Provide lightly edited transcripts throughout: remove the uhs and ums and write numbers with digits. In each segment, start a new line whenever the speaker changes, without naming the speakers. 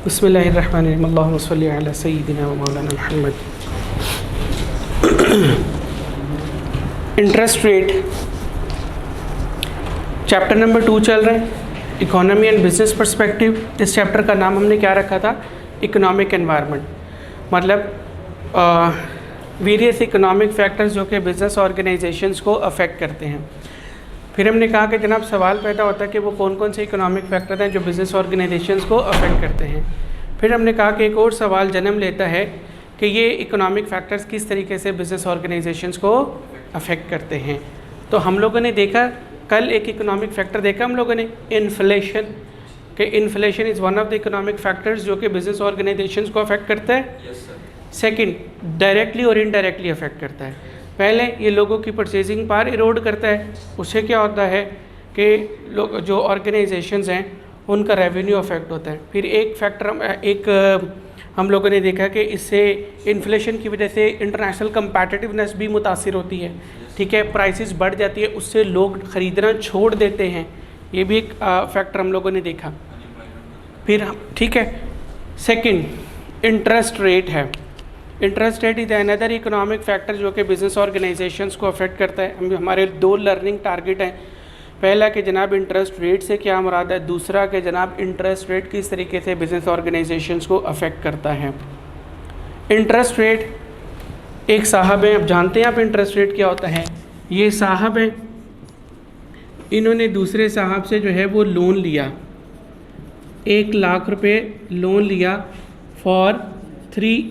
बिस्मिल्लाहिर्रहमानिर्रहीम अल्लाहुम्मा सल्लि अला सय्यिदिना व मौलाना Muhammad. Interest rate chapter number 2 चल रहा है, इकोनॉमी एंड बिजनेस पर्सपेक्टिव। इस चैप्टर का नाम हमने क्या रखा था? Economic environment. मतलब वेरियस इकोनॉमिक फैक्टर्स जो कि बिज़नेस ऑर्गेनाइजेशंस को अफेक्ट करते हैं। फिर हमने कहा कि जनाब सवाल पैदा होता है कि वो कौन कौन से इकोनॉमिक फैक्टर हैं जो बिज़नेस ऑर्गेनाइजेशंस को अफेक्ट करते हैं। फिर हमने कहा कि एक और सवाल जन्म लेता है कि ये इकोनॉमिक फैक्टर्स किस तरीके से बिज़नेस ऑर्गेनाइजेशंस को अफेक्ट करते हैं। तो हम लोगों ने देखा, कल एक इकोनॉमिक फैक्टर देखा हम लोगों ने, इन्फ्लेशन, कि inflation is one of the economic factors जो कि बिज़नेस ऑर्गेनाइजेशंस को अफेक्ट करता है। सेकंड, डायरेक्टली और इनडायरेक्टली अफेक्ट करता है। पहले ये लोगों की परचेजिंग पावर इरोड करता है, उससे क्या होता है कि लोग जो ऑर्गेनाइजेशंस हैं उनका रेवेन्यू अफेक्ट होता है। फिर एक फैक्टर हम लोगों ने देखा कि इससे इन्फ्लेशन की वजह से इंटरनेशनल कंपैटिटिवनेस भी मुतासिर होती है, ठीक है, प्राइसेस बढ़ जाती है, उससे लोग ख़रीदना छोड़ देते हैं। ये भी एक फैक्टर हम लोगों ने देखा। फिर ठीक है, सेकंड इंटरेस्ट रेट है। Interest rate is another economic factor जो कि बिज़नेस ऑर्गेनाइजेशंस को अफेक्ट करता है। हमारे 2 लर्निंग टारगेट हैं। पहला कि जनाब इंटरेस्ट रेट से क्या मुराद है, दूसरा कि जनाब इंटरेस्ट रेट किस तरीके से बिज़नेस ऑर्गेनाइजेशंस को अफेक्ट करता है। इंटरेस्ट रेट एक साहब हैं, अब जानते हैं आप इंटरेस्ट रेट क्या होता है। ये साहब हैं, इन्होंने दूसरे साहब से जो है वो लोन लिया, 1 लाख रुपए लोन लिया फॉर 3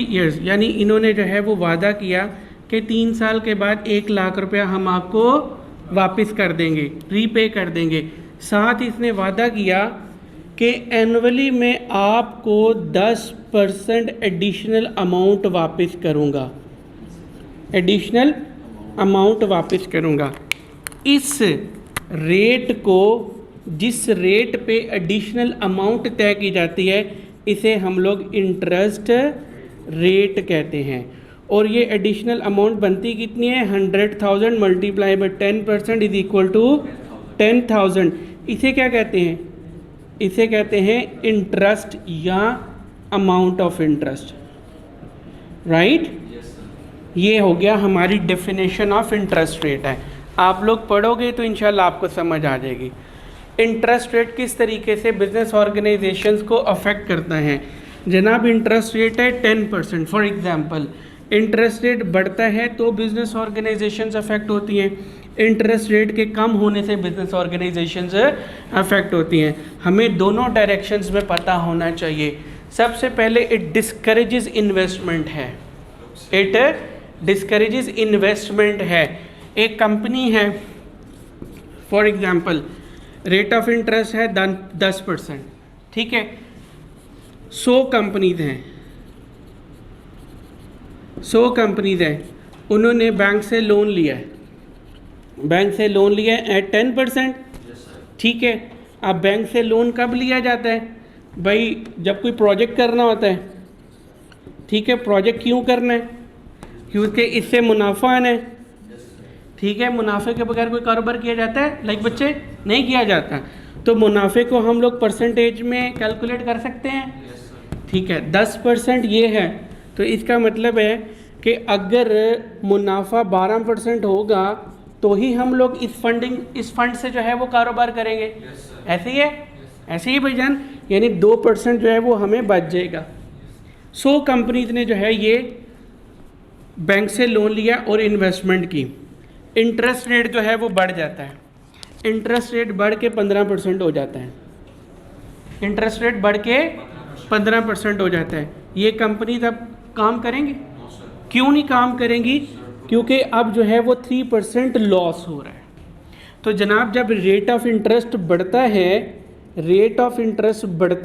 ईयर्स, यानी इन्होंने जो है वो वादा किया कि 3 साल के बाद 1 लाख रुपया हम आपको वापस कर देंगे, रीपे कर देंगे। साथ ही इसने वादा किया कि एनुअली मैं आपको 10% एडिशनल अमाउंट वापस करूँगा, इस रेट को, जिस रेट पे एडिशनल अमाउंट तय की जाती है, इसे हम लोग इंटरेस्ट रेट कहते हैं। और ये एडिशनल अमाउंट बनती कितनी है? 100,000 multiply by 10% is equal to 10,000। इसे क्या कहते हैं? इसे कहते हैं इंटरेस्ट या अमाउंट ऑफ इंटरेस्ट, राइट। ये हो गया हमारी डेफिनेशन ऑफ इंटरेस्ट रेट है। आप लोग पढ़ोगे तो इंशाल्लाह आपको समझ आ जाएगी इंटरेस्ट रेट किस तरीके से बिजनेस ऑर्गेनाइजेशंस को अफेक्ट करता है। जनाब इंटरेस्ट रेट है 10%। फॉर एग्जांपल इंटरेस्ट रेट बढ़ता है तो बिजनेस ऑर्गेनाइजेशंस अफेक्ट होती हैं, इंटरेस्ट रेट के कम होने से बिजनेस ऑर्गेनाइजेशंस अफेक्ट होती हैं। हमें दोनों डायरेक्शंस में पता होना चाहिए। सबसे पहले इट डिस्करेजेस इन्वेस्टमेंट है, एक कंपनी है, for example rate of interest है 10%, ठीक है। 100 कंपनीज हैं, उन्होंने बैंक से लोन लिया है एट 10%, ठीक है। अब बैंक से लोन कब लिया जाता है भाई? जब कोई प्रोजेक्ट करना होता है, ठीक है। प्रोजेक्ट क्यों करना है? क्योंकि इससे मुनाफा आना है, ठीक है। मुनाफे के बगैर कोई कारोबार किया जाता है? लाइक बच्चे, नहीं किया जाता। तो मुनाफे को हम लोग परसेंटेज में कैलकुलेट कर सकते हैं, ठीक है। 10% ये है, तो इसका मतलब है कि अगर मुनाफा 12% होगा तो ही हम लोग इस फंड से जो है वो कारोबार करेंगे। ऐसे ही है, ऐसे ही भाईजान, यानी 2% जो है वो हमें बच जाएगा। 100 कंपनीज ने जो है ये बैंक से लोन लिया और इन्वेस्टमेंट की। इंटरेस्ट रेट जो है वो बढ़ जाता है, इंटरेस्ट रेट बढ़ के 15% हो जाता है, इंटरेस्ट रेट बढ़ के 15% हो जाता है। ये कंपनी अब काम करेंगी? क्यों नहीं काम करेंगी? क्योंकि अब जो है वो 3% लॉस हो रहा है। तो जनाब जब रेट ऑफ इंटरेस्ट बढ़ता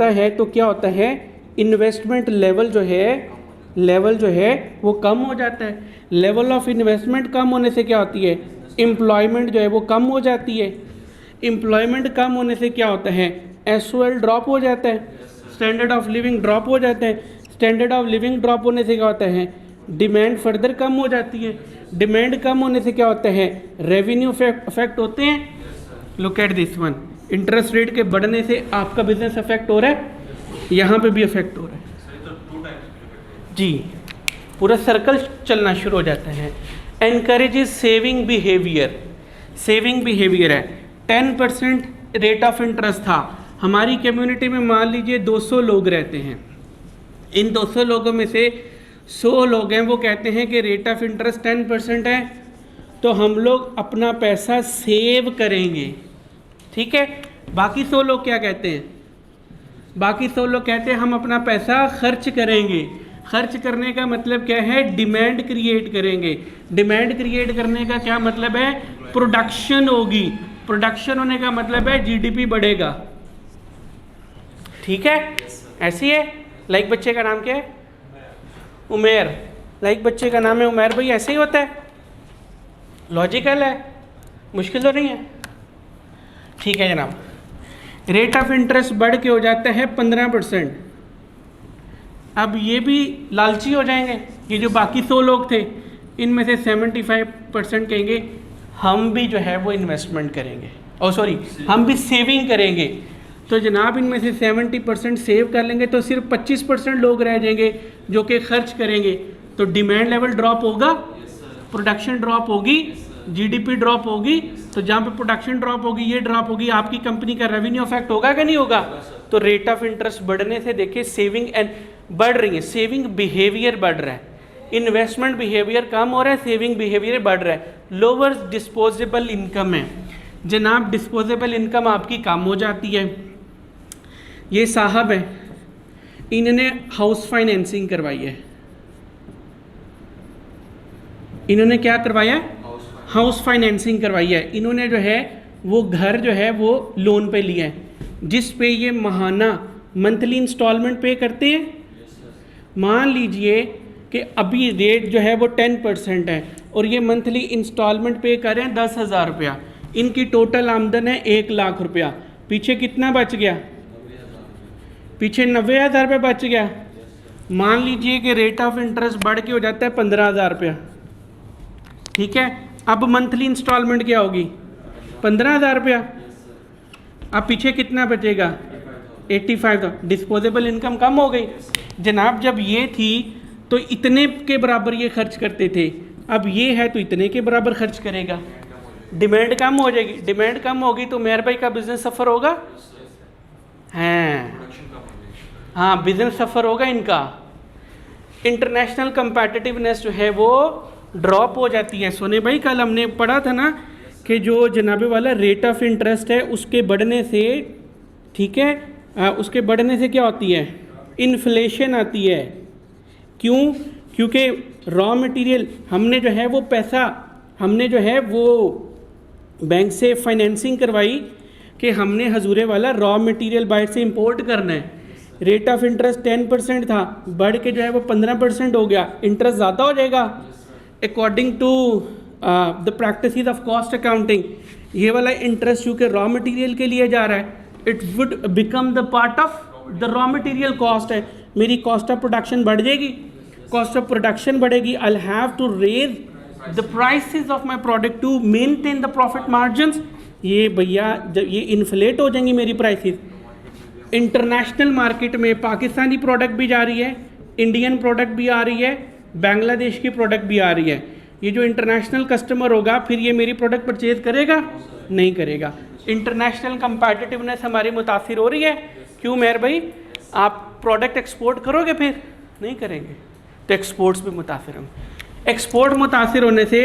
है तो क्या होता है? इन्वेस्टमेंट लेवल जो है वो कम हो जाता है। लेवल ऑफ इन्वेस्टमेंट कम होने से क्या होती है? एम्प्लॉयमेंट जो है वो कम हो जाती है। एम्प्लॉयमेंट कम होने से क्या होता है? एसओएल ड्रॉप हो जाता है, स्टैंडर्ड ऑफ लिविंग ड्रॉप हो जाता है। स्टैंडर्ड ऑफ लिविंग ड्रॉप होने से क्या होता है? डिमांड फर्दर कम हो जाती है। डिमांड कम होने से क्या होता है? रेवेन्यू अफेक्ट होते हैं। Look at this one, interest rate के बढ़ने से आपका बिजनेस अफेक्ट हो रहा है, यहाँ पे भी अफेक्ट हो रहा है जी, पूरा सर्कल चलना शुरू हो जाता है। Encourages saving behaviour, saving behaviour है। 10% रेट ऑफ इंटरेस्ट था हमारी कम्युनिटी में, मान लीजिए 200 लोग रहते हैं, इन 200 लोगों में से 100 लोग हैं वो कहते हैं कि रेट ऑफ इंटरेस्ट 10% है, तो हम लोग अपना पैसा सेव करेंगे, ठीक है। बाकी 100 लोग क्या कहते हैं, बाकी 100 लोग कहते हैं हम अपना पैसा खर्च करेंगे। खर्च करने का मतलब क्या है, डिमांड क्रिएट करेंगे। डिमांड क्रिएट करने का क्या मतलब है, प्रोडक्शन होगी। प्रोडक्शन होने का मतलब है जीडीपी बढ़ेगा, ठीक है। ऐसी है। लाइक बच्चे का नाम क्या है, उमेर। लाइक बच्चे का नाम है उमेर भाई, ऐसे ही होता है, लॉजिकल है, मुश्किल तो नहीं है, ठीक है जनाब। रेट ऑफ इंटरेस्ट बढ़ के हो जाता है 15%। अब ये भी लालची हो जाएंगे, ये जो बाकी 100 लोग थे इनमें से 75% कहेंगे हम भी जो है वो इन्वेस्टमेंट करेंगे, और सॉरी हम भी सेविंग करेंगे। तो जनाब इनमें से 70% सेव कर लेंगे तो सिर्फ 25% लोग रह जाएंगे जो कि खर्च करेंगे। तो डिमांड लेवल ड्रॉप होगा, प्रोडक्शन ड्रॉप होगी, जीडीपी ड्रॉप होगी। तो जहाँ पे प्रोडक्शन ड्रॉप होगी, ये ड्रॉप होगी, आपकी कंपनी का रेवेन्यू अफेक्ट होगा कि नहीं होगा। तो रेट ऑफ इंटरेस्ट बढ़ने से देखिए सेविंग एंड बढ़ रही है, सेविंग बिहेवियर बढ़ रहा है, इन्वेस्टमेंट बिहेवियर कम हो रहा है, सेविंग बिहेवियर बढ़ रहा है। लोअर डिस्पोजेबल इनकम है जनाब, डिस्पोजेबल इनकम आपकी कम हो जाती है। ये साहब हैं, इन्होंने हाउस फाइनेंसिंग करवाई है। इन्होंने क्या करवाया है, हाउस फाइनेंसिंग करवाई है। इन्होंने जो है वो घर जो है वो लोन पे लिया है, जिस पे ये माहाना मंथली इंस्टॉलमेंट पे करते हैं। मान लीजिए कि अभी रेट जो है वो 10% है और ये मंथली इंस्टॉलमेंट पे कर रहे हैं 10,000 रुपया। इनकी टोटल आमदन है 1,00,000 रुपया। पीछे कितना बच गया, पीछे 90,000 रुपये बच गया। मान लीजिए कि रेट ऑफ इंटरेस्ट बढ़ के हो जाता है 15,000 रुपया, ठीक है। अब मंथली इंस्टॉलमेंट क्या होगी, 15,000 रुपया। अब पीछे कितना बचेगा, 85,000। डिस्पोजेबल इनकम कम हो गई जनाब। जब ये थी तो इतने के बराबर ये खर्च करते थे, अब ये है तो इतने के बराबर खर्च करेगा। डिमांड कम हो जाएगी, डिमांड कम होगी तो मेहर भाई का बिजनेस सफ़र होगा, हैं हाँ बिजनेस सफ़र होगा इनका। इंटरनेशनल कंपैटिटिवनेस जो है वो ड्रॉप हो जाती है। सोने भाई कल हमने पढ़ा था ना कि जो जनाबे वाला रेट ऑफ इंटरेस्ट है उसके बढ़ने से, ठीक है, उसके बढ़ने से क्या होती है, इन्फ्लेशन आती है। क्यों, क्योंकि रॉ मटेरियल हमने जो है वो पैसा हमने जो है वो बैंक से फाइनेंसिंग करवाई कि हमने हजूरे वाला रॉ मटेरियल बाहर से इंपोर्ट करना है। रेट ऑफ इंटरेस्ट 10% था, बढ़ के जो है वो 15% हो गया, इंटरेस्ट ज़्यादा हो जाएगा। According to the practices of cost accounting, ये वाला इंटरेस्ट चूँकि रॉ मटेरियल के लिए जा रहा है, it would become the part of the raw material cost है। मेरी कॉस्ट ऑफ प्रोडक्शन बढ़ जाएगी, कॉस्ट ऑफ प्रोडक्शन बढ़ेगी, I will have to raise the prices of my product to maintain the profit margins. ये भैया जब ये inflate हो जाएंगी मेरी प्राइसेस। इंटरनेशनल मार्केट में पाकिस्तानी प्रोडक्ट भी जा रही है, इंडियन प्रोडक्ट भी आ रही है, बांग्लादेश की प्रोडक्ट भी आ रही है। ये जो इंटरनेशनल कस्टमर होगा फिर ये मेरी प्रोडक्ट परचेज करेगा, नहीं करेगा। इंटरनेशनल कंपैटिटिवनेस हमारी मुतासिर हो रही है। क्यों मेहर भाई, आप प्रोडक्ट एक्सपोर्ट करोगे फिर नहीं करेंगे, तो एक्सपोर्ट्स भी मुतासिर होंगे। एक्सपोर्ट मुतासिर होने से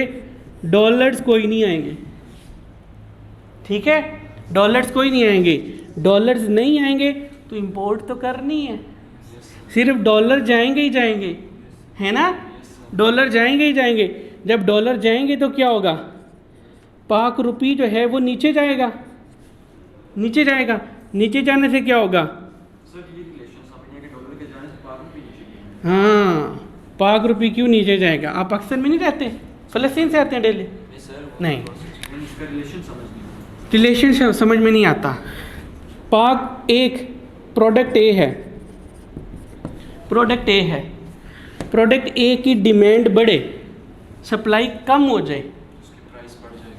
डॉलर्स कोई नहीं आएंगे, ठीक है, डॉलर्स कोई नहीं आएंगे। डॉलर्स नहीं आएंगे तो इंपोर्ट तो करनी है, सिर्फ डॉलर जाएंगे ही जाएंगे, है ना, डॉलर जाएंगे ही जाएंगे। जब डॉलर जाएंगे तो क्या होगा, पाक रुपी जो है वो नीचे जाएगा, नीचे जाएगा। नीचे जाने से क्या होगा, हाँ पाक रुपी क्यों नीचे जाएगा। आप पाकिस्तान में नहीं रहते, फ़लस्तीन से आते हैं डेली, नहीं, रिलेशन समझ में नहीं आता। पाक एक प्रोडक्ट ए है, प्रोडक्ट ए है, प्रोडक्ट ए की डिमांड बढ़े, सप्लाई कम हो जाए,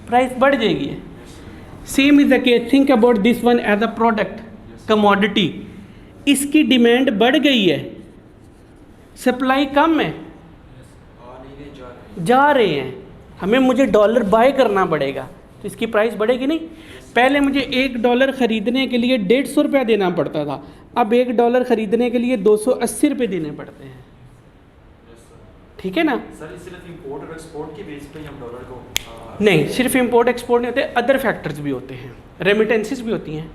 प्राइस बढ़ जाएगी। Same is the case, think about this one as a product, commodity. इसकी डिमांड बढ़ गई है, सप्लाई कम है, जा रहे हैं, हमें मुझे डॉलर बाय करना पड़ेगा, तो इसकी प्राइस बढ़ेगी नहीं। पहले मुझे $1 ख़रीदने के लिए $150 देना पड़ता था, अब $1 ख़रीदने के लिए $280 देने पड़ते हैं। ठीक है ना
सर, सिर्फ इंपोर्ट और एक्सपोर्ट की बेस पे हम डॉलर को
नहीं, सिर्फ इंपोर्ट एक्सपोर्ट नहीं होते, अदर फैक्टर्स भी होते हैं, रेमिटेंसेस भी होती हैं।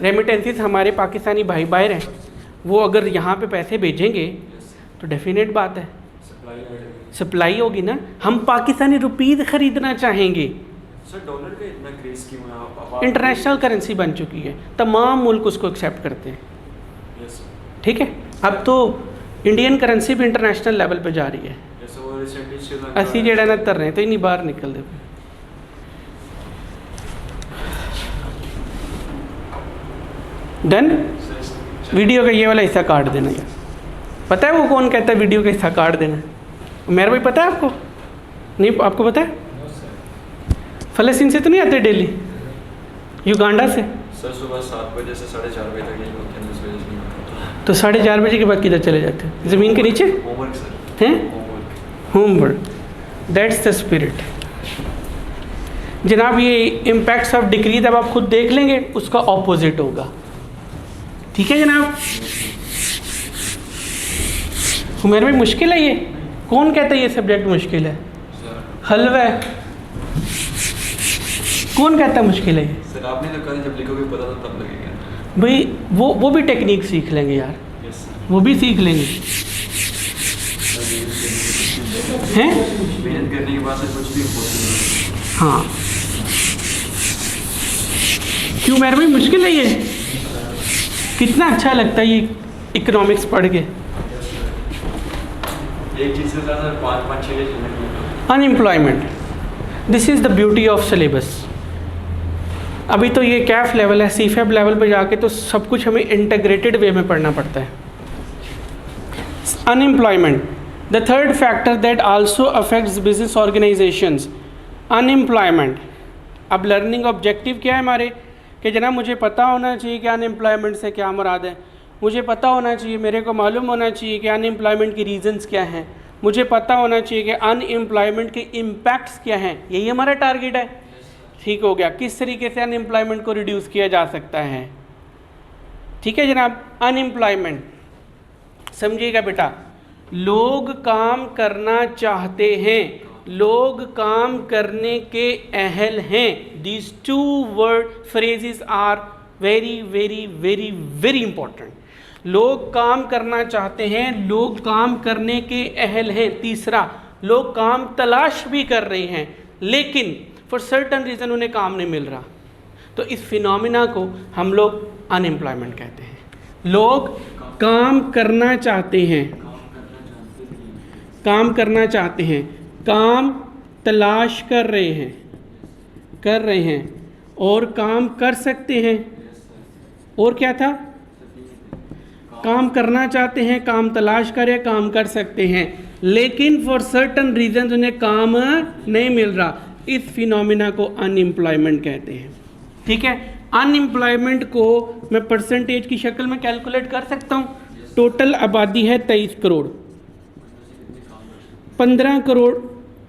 रेमिटेंसेस हमारे पाकिस्तानी भाई बाहर हैं, वो अगर यहाँ पे पैसे भेजेंगे तो डेफिनेट बात है सप्लाई होगी ना। हम पाकिस्तानी रुपीज़ ख़रीदना चाहेंगे।
सर, डॉलर का इतना क्रेज़ क्यों है?
इंटरनेशनल करेंसी बन चुकी है, तमाम मुल्क उसको एक्सेप्ट करते हैं। ठीक है, अब तो इंडियन करेंसी भी इंटरनेशनल लेवल पे जा रही है। असी जेड़ा ना तर रहे तो इन्हीं बाहर निकल दे। डन। वीडियो का ये वाला हिस्सा काट देना यार। पता है वो कौन कहता है वीडियो का हिस्सा काट देना? मेरा भाई पता है आपको? नहीं, आपको पता है? फ़लस्तीन से तो नहीं आते डेली, युगांडा से?
सर, सुबह 7 बजे से 4:30 बजे तक यही होते हैं, 10 बजे से नहीं।
तो 4:30 बजे के बाद किधर चले जाते हैं? ज़मीन के नीचे?
Homework sir.
हैं? होमवर्क। That's the spirit. जनाब, ये इम्पैक्ट्स ऑफ डिक्रीज अब आप खुद देख लेंगे, उसका ऑपोजिट होगा। ठीक है जनाब? उमेर भाई, मुश्किल है ये? कौन कहता है ये सब्जेक्ट मुश्किल है? हलवा है। कौन कहता मुश्किल है ये?
सर, आपने तो कहा जब लिखोगे पता तो तब लगेगा।
भाई वो भी टेक्निक सीख लेंगे यार। वो भी सीख लेंगे हैं?
मेहनत करने के बाद से कुछ भी इम्पोर्टेंट।
हाँ, क्यों मेरे भाई मुश्किल है ये? कितना अच्छा लगता है ये इकोनॉमिक्स पढ़ के।
एक चीज़ से ज़्यादा 5-6
unemployment, this is the beauty of syllabus. अभी तो ये कैफ लेवल है, सीफेब लेवल पे जाके तो सब कुछ हमें इंटीग्रेटेड वे में पढ़ना पड़ता है। Unemployment, the third factor that also affects business organisations, unemployment. अब लर्निंग ऑब्जेक्टिव क्या है हमारे कि जनाब मुझे पता होना चाहिए कि अनएम्प्लॉयमेंट से क्या मुराद है, मुझे पता होना चाहिए, मेरे को मालूम होना चाहिए कि अनएम्प्लॉयमेंट की रीजंस क्या हैं, मुझे पता होना चाहिए कि अनएम्प्लॉयमेंट के इम्पैक्ट्स क्या हैं। यही हमारा टारगेट है। ठीक हो गया, किस तरीके से अनएम्प्लॉयमेंट को रिड्यूस किया जा सकता है। ठीक है जनाब, अनएम्प्लॉयमेंट समझिएगा बेटा, लोग काम करना चाहते हैं, लोग काम करने के अहल हैं। These two word phrases are very very very very important. लोग काम करना चाहते हैं, लोग काम करने के अहल हैं। तीसरा, लोग काम तलाश भी कर रहे हैं, लेकिन फॉर सर्टन रीज़न उन्हें काम नहीं मिल रहा। तो इस फिनोमिना को हम लोग अनएम्प्लॉयमेंट कहते हैं। लोग काम करना चाहते हैं, काम करना चाहते हैं, काम तलाश कर रहे हैं और काम कर सकते हैं। और क्या था? काम करना चाहते हैं, काम तलाश करें, काम कर सकते हैं, लेकिन फॉर सर्टन रीजन उन्हें काम नहीं मिल रहा। इस फिनोमिना को अनएम्प्लॉयमेंट कहते हैं। ठीक है, अनएम्प्लॉयमेंट को मैं परसेंटेज की शक्ल में कैलकुलेट कर सकता हूँ। टोटल आबादी है 23 करोड़, 15 करोड़,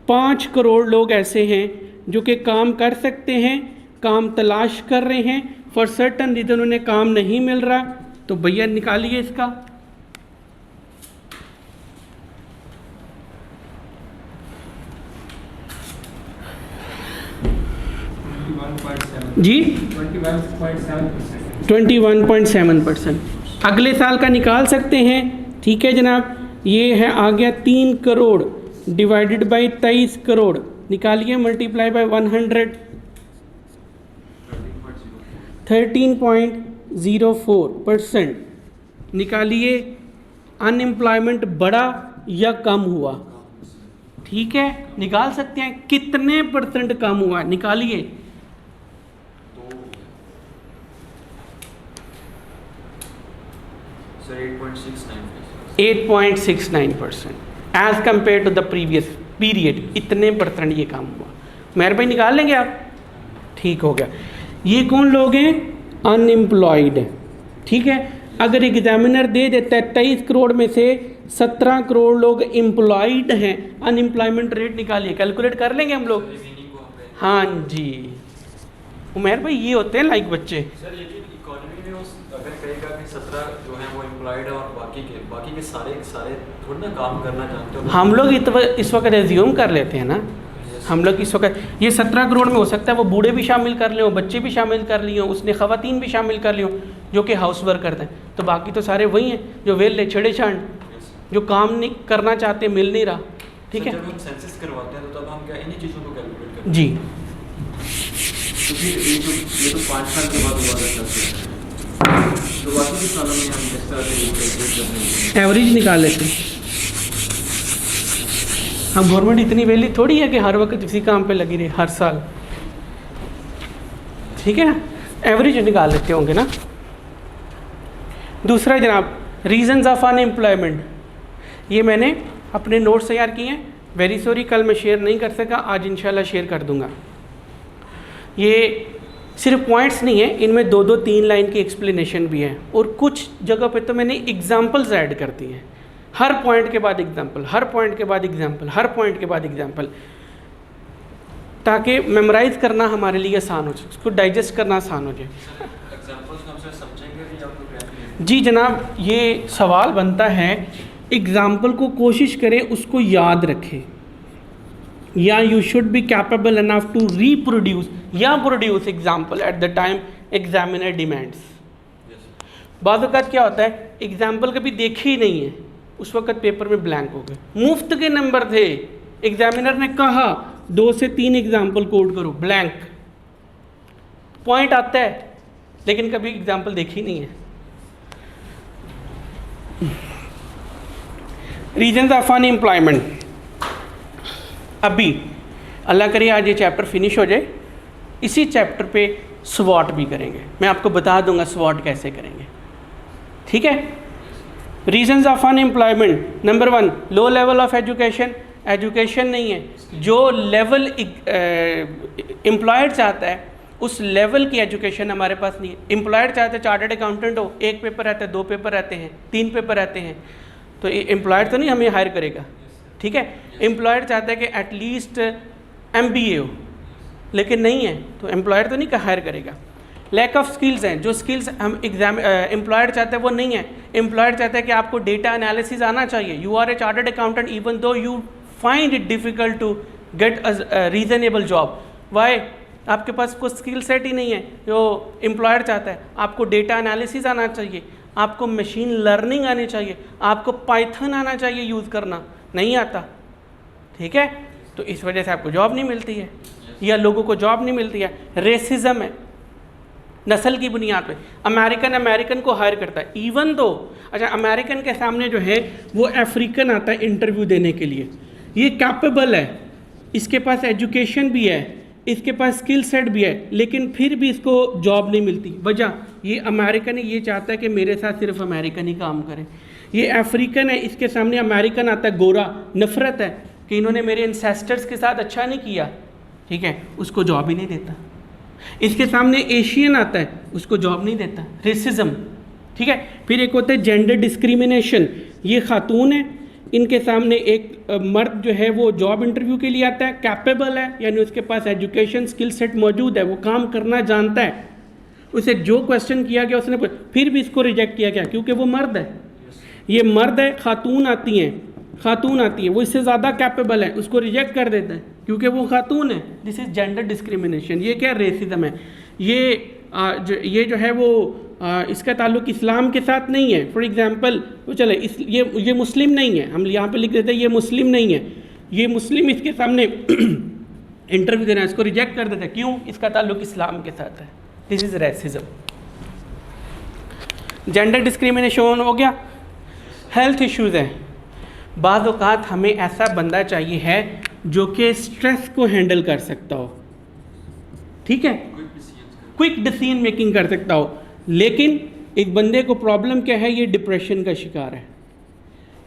5 करोड़ लोग ऐसे हैं जो कि काम कर सकते हैं, काम तलाश कर रहे हैं, फॉर सर्टन रीज़न उन्हें काम नहीं मिल रहा। तो भैया निकालिए इसका। जी 21.7%। अगले साल का निकाल सकते हैं। ठीक है जनाब, ये है आ गया 3 करोड़ डिवाइडेड बाई 23 करोड़, निकालिए मल्टीप्लाई बाय 100, 13.04%। निकालिए अनएम्प्लॉयमेंट बढ़ा या कम हुआ। ठीक है, निकाल सकते हैं कितने परसेंट कम हुआ, निकालिए।
Sir
8.69% as compared to the previous period. इतने परसेंट ये काम हुआ। मेहर भाई निकाल लेंगे आप? ठीक हो गया। ये कौन लोग हैं? अनएम्प्लॉयड। ठीक है, अगर एग्जामिनर दे देता है 23 करोड़ में से 17 करोड़ लोग एम्प्लॉयड हैं, अनएम्प्लॉयमेंट रेट निकालिए, कैलकुलेट कर लेंगे हम लोग। हाँ जी उमैर भाई, ये होते हैं लाइक बच्चे।
सर लेकिन इकोनॉमी में अगर कहेगा कि 17 जो है वो एम्प्लॉयड है और बाकी के सारे थोड़ा ना काम करना चाहते हो।
हम लोग इस वक्त एज्यूम कर लेते हैं ना, हम लोग इस वक्त ये 17 करोड़ में हो सकता है वो बूढ़े भी शामिल कर लें, बच्चे भी शामिल कर लिए, उसने ख़वातीन भी शामिल कर लियो जो कि हाउस वर्क करते हैं, तो बाकी तो सारे वही हैं जो वेले छेड़े छाड़, जो काम नहीं करना चाहते, मिल नहीं रहा। ठीक है,
जब हम सेंसस करवाते हैं तो तब हम क्या इन्हीं चीज़ों को कैलकुलेट करते हैं?
जी।
तो फिर ये तो 5 साल के बाद हुआ करता है, तो बाकी के सालों में हम किस तरह से कैलकुलेट करते हैं?
एवरेज निकाल लेते हैं हम। गवर्नमेंट इतनी वेली थोड़ी है कि हर वक्त इसी काम पे लगी रही हर साल। ठीक है ना, एवरेज निकाल लेते होंगे ना। दूसरा जनाब, रीजंस ऑफ अनएम्प्लॉयमेंट, ये मैंने अपने नोट्स तैयार किए हैं। वेरी सॉरी कल मैं शेयर नहीं कर सका, आज इंशाल्लाह शेयर कर दूंगा। ये सिर्फ पॉइंट्स नहीं है, इनमें 2-2 3 लाइन की एक्सप्लेनेशन भी है, और कुछ जगह पे तो मैंने एग्जांपल्स ऐड कर दी हैं। हर पॉइंट के बाद एग्जांपल, हर पॉइंट के बाद एग्जांपल, हर पॉइंट के बाद एग्जांपल, ताकि मेमोराइज करना हमारे लिए आसान हो जाए, उसको डाइजेस्ट करना आसान हो जाए।
एग्जांपल्स हम से समझेंगे कि आपको?
जी जनाब, ये सवाल बनता है, एग्जाम्पल को कोशिश करें उसको याद रखें, या you should be capable enough to reproduce या produce example at the time examiner demands. बाद वक़्त क्या होता है, एग्जाम्पल कभी देखी ही नहीं है, उस वक्त पेपर में ब्लैंक हो गए, मुफ्त के नंबर थे, एग्जामिनर ने कहा 2 से 3 एग्जाम्पल कोड करो, ब्लैंक, पॉइंट आता है लेकिन कभी एग्जाम्पल देखी नहीं है। रीजंस ऑफ अनएम्प्लॉयमेंट, अभी अल्लाह करे आज ये चैप्टर फिनिश हो जाए, इसी चैप्टर पे स्वॉट भी करेंगे, मैं आपको बता दूंगा स्वॉट कैसे करेंगे। ठीक है, reasons of unemployment, number 1 low level of education, education नहीं है, जो लेवल एम्प्लॉयड चाहता है उस लेवल की एजुकेशन हमारे पास नहीं है। एम्प्लॉयड चाहते हैं चार्टर्ड अकाउंटेंट हो, 1 पेपर रहता है, 2 पेपर रहते हैं, 3 पेपर रहते हैं, तो एम्प्लॉयड तो नहीं हमें हायर करेगा। ठीक है, एम्प्लॉयड चाहता है कि एटलीस्ट MBA हो, लेकिन नहीं है तो एम्प्लॉयड तो नहीं हायर करेगा। लैक ऑफ स्किल्स हैं, जो स्किल्स हम एम्प्लॉयड चाहते हैं वो नहीं है। एम्प्लॉयड चाहता है कि आपको डेटा एनालिसिस आना चाहिए, you are a chartered accountant even though you find it difficult to get a reasonable job, why, आपके पास कोई स्किल सेट ही नहीं है जो एम्प्लॉयर चाहता है। आपको डेटा एनालिसिस आना चाहिए, आपको मशीन लर्निंग आनी चाहिए, आपको पाइथन आना चाहिए यूज़ करना, नहीं आता। ठीक है, तो इस वजह से आपको जॉब नहीं मिलती है, या लोगों को जॉब नहीं मिलती है। रेसिज्म है, नस्ल की बुनियाद पे अमेरिकन को हायर करता है, इवन दो अच्छा अमेरिकन के सामने जो है वो अफ्रीकन आता है इंटरव्यू देने के लिए, ये कैपेबल है, इसके पास एजुकेशन भी है, इसके पास स्किल सेट भी है, लेकिन फिर भी इसको जॉब नहीं मिलती। वजह ये अमेरिकन ये चाहता है कि मेरे साथ सिर्फ अमेरिकन ही काम करे। ये अफ्रीकन है, इसके सामने अमेरिकन आता है गोरा, नफ़रत है कि इन्होंने मेरे एंसेस्टर्स के साथ अच्छा नहीं किया, ठीक है, उसको जॉब ही नहीं देता। इसके सामने एशियन आता है, उसको जॉब नहीं देता, रेसिज्म। ठीक है, फिर एक होता है जेंडर डिस्क्रिमिनेशन, ये खातून है, इनके सामने एक मर्द जो है वो जॉब इंटरव्यू के लिए आता है, कैपेबल है, यानी उसके पास एजुकेशन स्किल सेट मौजूद है, वो काम करना जानता है, उसे जो क्वेश्चन किया गया उसने फिर भी इसको रिजेक्ट किया गया क्योंकि वो मर्द है। ये मर्द है, खातून आती है, वो इससे ज़्यादा कैपेबल है, उसको रिजेक्ट कर देता है क्योंकि वो खातून है। This is gender discrimination. ये क्या रेसिज्म है, ये जो है वो इसका ताल्लुक इस्लाम के साथ नहीं है। फॉर एग्जांपल वो चले ये मुस्लिम नहीं है, हम यहाँ पे लिख देते हैं ये मुस्लिम नहीं है, ये मुस्लिम इसके सामने इंटरव्यू देना है, इसको रिजेक्ट कर देते हैं, क्यों, इसका ताल्लुक इस्लाम के साथ है। This is racism. Gender discrimination हो गया। हेल्थ इश्यूज़ हैं, बाज़ औक़ात हमें ऐसा बंदा चाहिए है जो कि स्ट्रेस को हैंडल कर सकता हो, ठीक है, क्विक डिसीजन मेकिंग कर सकता हो, लेकिन एक बंदे को प्रॉब्लम क्या है, ये डिप्रेशन का शिकार है,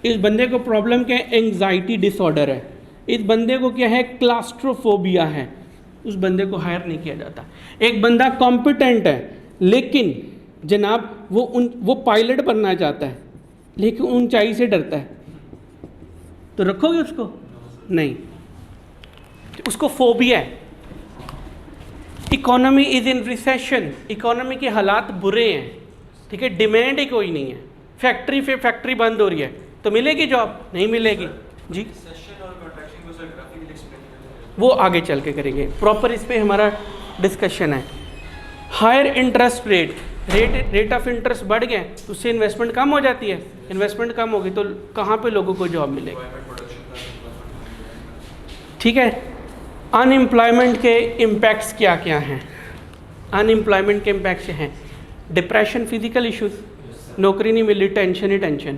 इस बंदे को प्रॉब्लम क्या है, एंग्जाइटी डिसऑर्डर है, इस बंदे को क्या है, क्लास्ट्रोफोबिया है, उस बंदे को हायर नहीं किया जाता। एक बंदा कॉम्पिटेंट है लेकिन जनाब वो पायलट बनना चाहता है लेकिन ऊंचाई से डरता है, तो रखोगे उसको? नहीं, उसको फोबिया है। Economy is in recession, economy के हालात बुरे हैं, ठीक है, डिमांड ही कोई नहीं है, फैक्ट्री बंद हो रही है, तो मिलेगी जॉब? नहीं मिलेगी जी। वो आगे चल के करेंगे, प्रॉपर इस पे हमारा डिस्कशन है। Higher interest rate of interest बढ़ गए तो उससे इन्वेस्टमेंट कम हो जाती है, इन्वेस्टमेंट कम होगी तो कहाँ पे लोगों को जॉब मिलेगी, ठीक है। अनएम्प्लॉयमेंट के इम्पैक्ट्स क्या क्या हैं? अनएम्प्लॉयमेंट के इम्पैक्ट्स हैं डिप्रेशन, फिजिकल इश्यूज, नौकरी नहीं मिली, टेंशन ही टेंशन।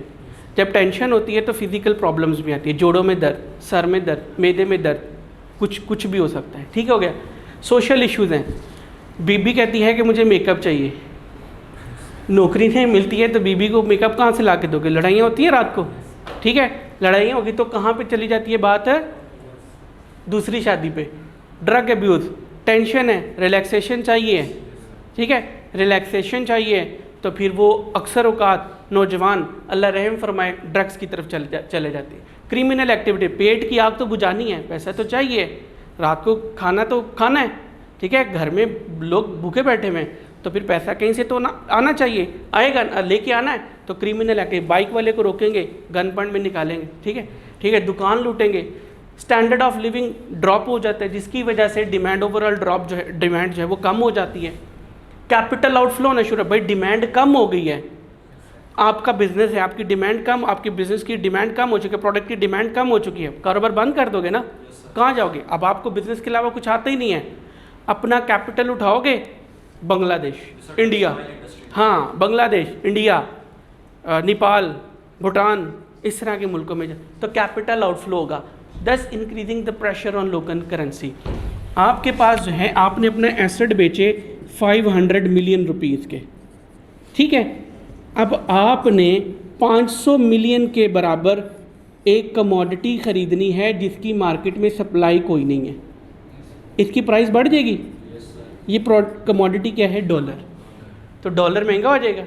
जब टेंशन होती है तो फिजिकल प्रॉब्लम्स भी आती है, जोड़ों में दर्द, सर में दर्द, मैदे में दर्द, कुछ भी हो सकता है, ठीक हो गया। सोशल इश्यूज हैं, बीबी कहती है कि मुझे मेकअप चाहिए, नौकरी नहीं मिलती है तो बीबी को मेकअप कहाँ से ला के दोगे? लड़ाइयाँ होती है रात को, ठीक है, लड़ाइयाँ होगी तो कहाँ पे चली जाती है बात? है दूसरी शादी पे। ड्रग एब्यूज़, टेंशन है, रिलैक्सेशन चाहिए, ठीक है, रिलैक्सेशन चाहिए तो फिर वो अक्सर औकात नौजवान अल्लाह रहम फरमाए ड्रग्स की तरफ चले जाते हैं। क्रिमिनल एक्टिविटी, पेट की आग तो बुझानी है, पैसा तो चाहिए, रात को खाना तो खाना है, ठीक है, घर में लोग भूखे बैठे हुए हैं तो फिर पैसा कहीं से तो आना चाहिए, आएगा लेके आना है तो क्रिमिनल एक्टिविटी, बाइक वाले को रोकेंगे, गन पॉइंट में निकालेंगे, ठीक है, दुकान लूटेंगे। स्टैंडर्ड ऑफ लिविंग ड्रॉप हो जाता है जिसकी वजह से डिमांड ओवरऑल ड्रॉप जो है, डिमांड जो है वो कम हो जाती है। कैपिटल आउटफ्लो होना शुरू है, भाई डिमांड कम हो गई है, आपका बिजनेस है, आपकी डिमांड कम, आपकी बिजनेस की डिमांड कम हो चुकी है, प्रोडक्ट की डिमांड कम हो चुकी है, कारोबार बंद कर दोगे ना, कहाँ जाओगे? अब आपको बिजनेस के अलावा कुछ आता ही नहीं है, अपना कैपिटल उठाओगे बांग्लादेश, इंडिया, हाँ बांग्लादेश, इंडिया, नेपाल, भूटान, इस तरह के मुल्कों में तो कैपिटल आउटफ्लो होगा, दस increasing the pressure on local currency. आपके पास जो है आपने अपने एसेट बेचे 500 मिलियन रुपीज़ के, ठीक है, अब आपने 500 मिलियन के बराबर एक कमोडिटी ख़रीदनी है जिसकी मार्केट में सप्लाई कोई नहीं है, इसकी प्राइस बढ़ जाएगी। ये कमोडिटी क्या है? डॉलर, तो डॉलर महंगा हो जाएगा।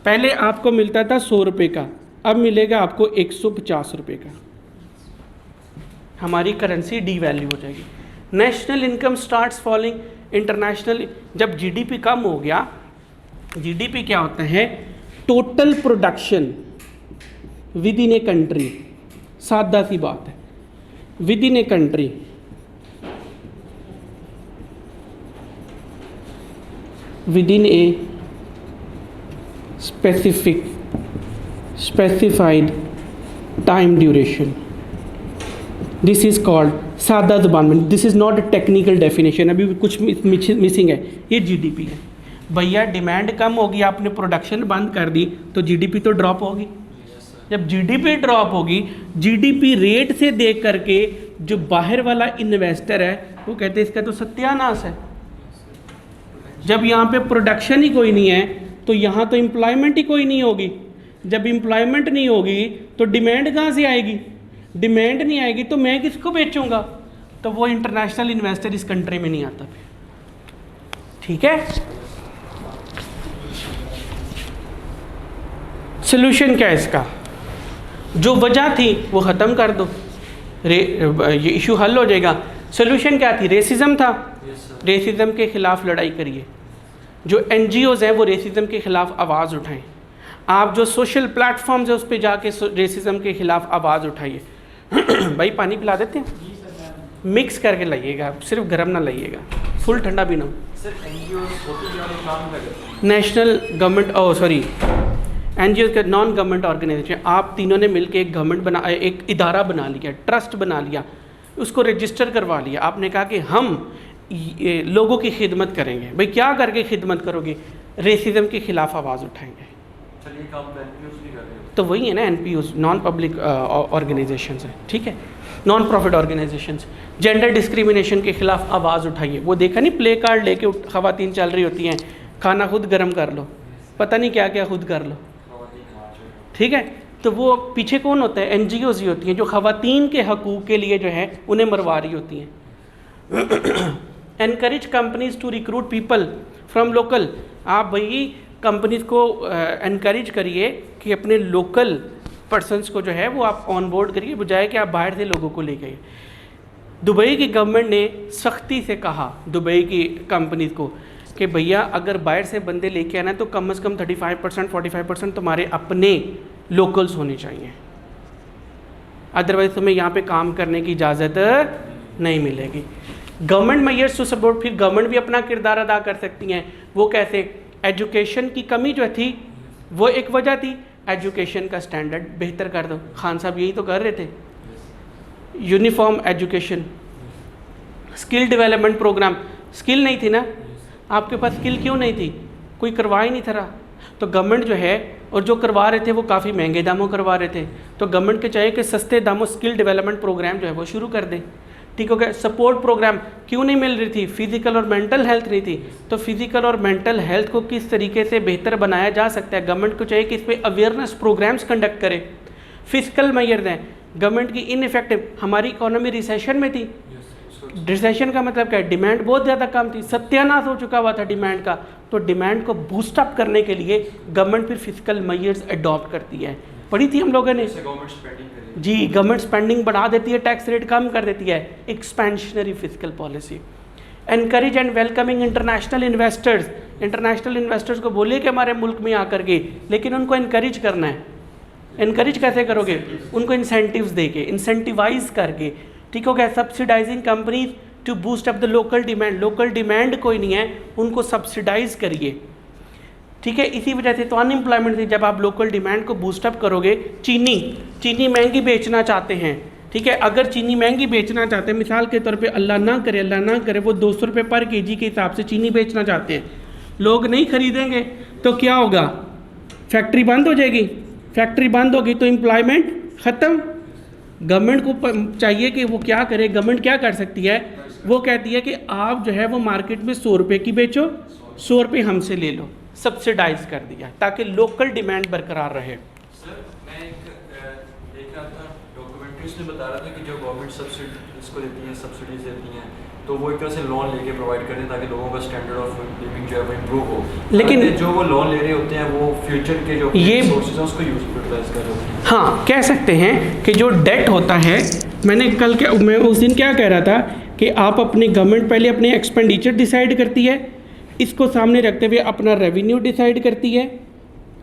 पहले आपको मिलता था 100 रुपये का, अब मिलेगा आपको 150 रुपये का, हमारी करेंसी डीवैल्यू हो जाएगी। National income starts falling, international, जब जीडीपी कम हो गया, जीडीपी क्या होता है? Total production with in a country, सादा सी बात है, with in a country with in a specified time duration, this is called, सादा ज़ुबान में, this is not a technical definition, अभी भी कुछ मिसिंग है, ये जीडीपी है। भैया डिमांड कम होगी, आपने प्रोडक्शन बंद कर दी तो जीडीपी तो ड्रॉप होगी। जब जीडीपी ड्रॉप होगी, जीडीपी रेट से देख करके जो बाहर वाला इन्वेस्टर है वो कहते हैं इसका तो सत्यानाश है। जब यहाँ पे प्रोडक्शन ही कोई नहीं है तो यहाँ तो एम्प्लॉयमेंट ही कोई नहीं होगी, जब एम्प्लॉयमेंट नहीं होगी तो डिमांड कहाँ से आएगी? डिमांड नहीं आएगी तो मैं किसको बेचूंगा? तो वो इंटरनेशनल इन्वेस्टर इस कंट्री में नहीं आता, ठीक है। सोल्यूशन क्या है इसका? जो वजह थी वो ख़त्म कर दो, ये इशू हल हो जाएगा। सोल्यूशन क्या थी? रेसिज्म था, रेसिज्म के ख़िलाफ़ लड़ाई करिए। जो NGOs हैं वो रेसिज्म के ख़िलाफ़ आवाज़ उठाएं। आप जो सोशल प्लेटफॉर्म्स है उस पर जाके रेसिज्म के ख़िलाफ़ आवाज़ उठाइए। भाई पानी पिला देते हैं, मिक्स करके लाइएगा, सिर्फ गर्म ना लाइएगा, फुल ठंडा भी ना हो। नेशनल गवर्नमेंट NGOs का नॉन गवर्नमेंट ऑर्गेनाइजेशन, आप तीनों ने मिलकर एक गवर्नमेंट बना, एक इदारा बना लिया, ट्रस्ट बना लिया, उसको रजिस्टर करवा लिया। आपने कहा कि हम लोगों की खिदमत करेंगे। भाई क्या करके खिदमत करोगे? रेसिज्म के ख़िलाफ़ आवाज़ उठाएंगे।
चलिए काम तो NPOs भी कर रहे हैं,
तो वही है ना, NPOs, नॉन पब्लिक ऑर्गेनाइजेशंस हैं, ठीक है, non profit organisations. Gender discrimination के ख़िलाफ़ आवाज़ उठाइए। वो देखा नहीं, प्ले कार्ड लेके ख़वातीन चल रही होती हैं, खाना खुद गर्म कर लो, पता नहीं क्या क्या खुद कर लो, ठीक है। तो वो पीछे कौन होता है? NGOs ही होती हैं जो ख़वातीन के हकूक़ के लिए जो है उन्हें मरवा रही होती हैं। Encourage companies to recruit people from local. आप भाई कंपनीज को एनकरेज करिए कि अपने लोकल पर्सनस को जो है वो आप ऑन बोर्ड करिए, बजाय कि आप बाहर से लोगों को ले गए। दुबई की गवर्नमेंट ने सख्ती से कहा दुबई की कंपनीज को कि भैया अगर बाहर से बंदे लेके आना तो कम से कम 35% 45% तुम्हारे अपने लोकल्स होने चाहिए, अदरवाइज तुम्हें यहाँ पे काम करने की इजाज़त नहीं मिलेगी। गवर्नमेंट मेजर्स टू सपोर्ट, फिर गवर्नमेंट भी अपना किरदार अदा कर सकती हैं। वो कैसे? एजुकेशन की कमी जो थी वो एक वजह थी, एजुकेशन का स्टैंडर्ड बेहतर कर दो। खान साहब यही तो कर रहे थे। Uniform education, skill development program, skill नहीं थी ना आपके पास, स्किल क्यों नहीं थी? कोई करवा ही नहीं था। तो गवर्नमेंट जो है, और जो करवा रहे थे वो काफ़ी महंगे दामों करवा रहे थे, तो गवर्नमेंट के चाहिए कि सस्ते दामों स्किल डेवलपमेंट प्रोग्राम जो है वो शुरू कर दे। ठीक हो गया। सपोर्ट प्रोग्राम क्यों नहीं मिल रही थी? फिजिकल और मेंटल हेल्थ नहीं थी, तो फिजिकल और मेंटल हेल्थ को किस तरीके से बेहतर बनाया जा सकता है, गवर्नमेंट को चाहिए कि इस पर अवेयरनेस प्रोग्राम्स कंडक्ट करे। फिजिकल मेजर्स हैं गवर्नमेंट की इनइफेक्टिव। हमारी इकोनॉमी रिसेशन में थी। रिसेशन का मतलब क्या है? डिमांड बहुत ज़्यादा कम थी, सत्यानाश हो चुका हुआ था डिमांड का। तो डिमांड को बूस्ट अप करने के लिए गवर्नमेंट फिर फिजिकल मेजर्स अडॉप्ट करती है। पढ़ी थी हम लोगों ने जी। गवर्नमेंट स्पेंडिंग बढ़ा देती है, टैक्स रेट कम कर देती है, expansionary physical policy. Encourage and welcoming international investors. International investors को बोलिए कि हमारे मुल्क में आकर के, लेकिन उनको इनकरेज करना है। इनकरेज कैसे करोगे? उनको इंसेंटिव्स देके, इंसेंटिवाइज करके। ठीक हो गया। Subsidising companies to boost up the local demand. Local demand कोई नहीं है, उनको सब्सिडाइज करिए। ठीक है। इसी वजह से तो अनएम्प्लॉयमेंट थी। जब आप लोकल डिमांड को बूस्ट अप करोगे, चीनी महंगी बेचना चाहते हैं, ठीक है, अगर चीनी महंगी बेचना चाहते हैं, मिसाल के तौर पे अल्लाह ना करे वो 200 रुपये पर केजी के हिसाब से चीनी बेचना चाहते हैं, लोग नहीं खरीदेंगे तो क्या होगा? फैक्ट्री बंद हो जाएगी। फैक्ट्री बंद होगी तो एम्प्लॉयमेंट ख़त्म। गवर्नमेंट को चाहिए कि वो क्या करे। गवर्नमेंट क्या कर सकती है? वो कहती है कि आप जो है वो मार्केट में 100 रुपये की बेचो, 100 रुपये हमसे ले लो। सब्सिडाइज कर दिया ताकि लोकल डिमांड बरकरार रहे।
सर मैं एक देख रहा था डॉक्यूमेंट्री, उसमें बता रहा था कि जो गवर्नमेंट सब्सिडी इसको देती हैं, सब्सिडीज देती हैं, तो वो एक तरह से लोन लेके प्रोवाइड करते हैं ताकि लोगों का स्टैंडर्ड ऑफ लिविंग जो है वो इम्प्रूव हो। लेकिन जो वो लोन ले रहे होते हैं वो फ्यूचर के जो सोर्सेज हैं उसको यूटिलाइज कर रहे हैं।
हाँ, कह सकते हैं कि जो डेट होता है, मैं उस दिन क्या कह रहा था कि आप अपनी गवर्नमेंट पहले अपने एक्सपेंडिचर डिसाइड करती है, इसको सामने रखते हुए अपना रेवेन्यू डिसाइड करती है।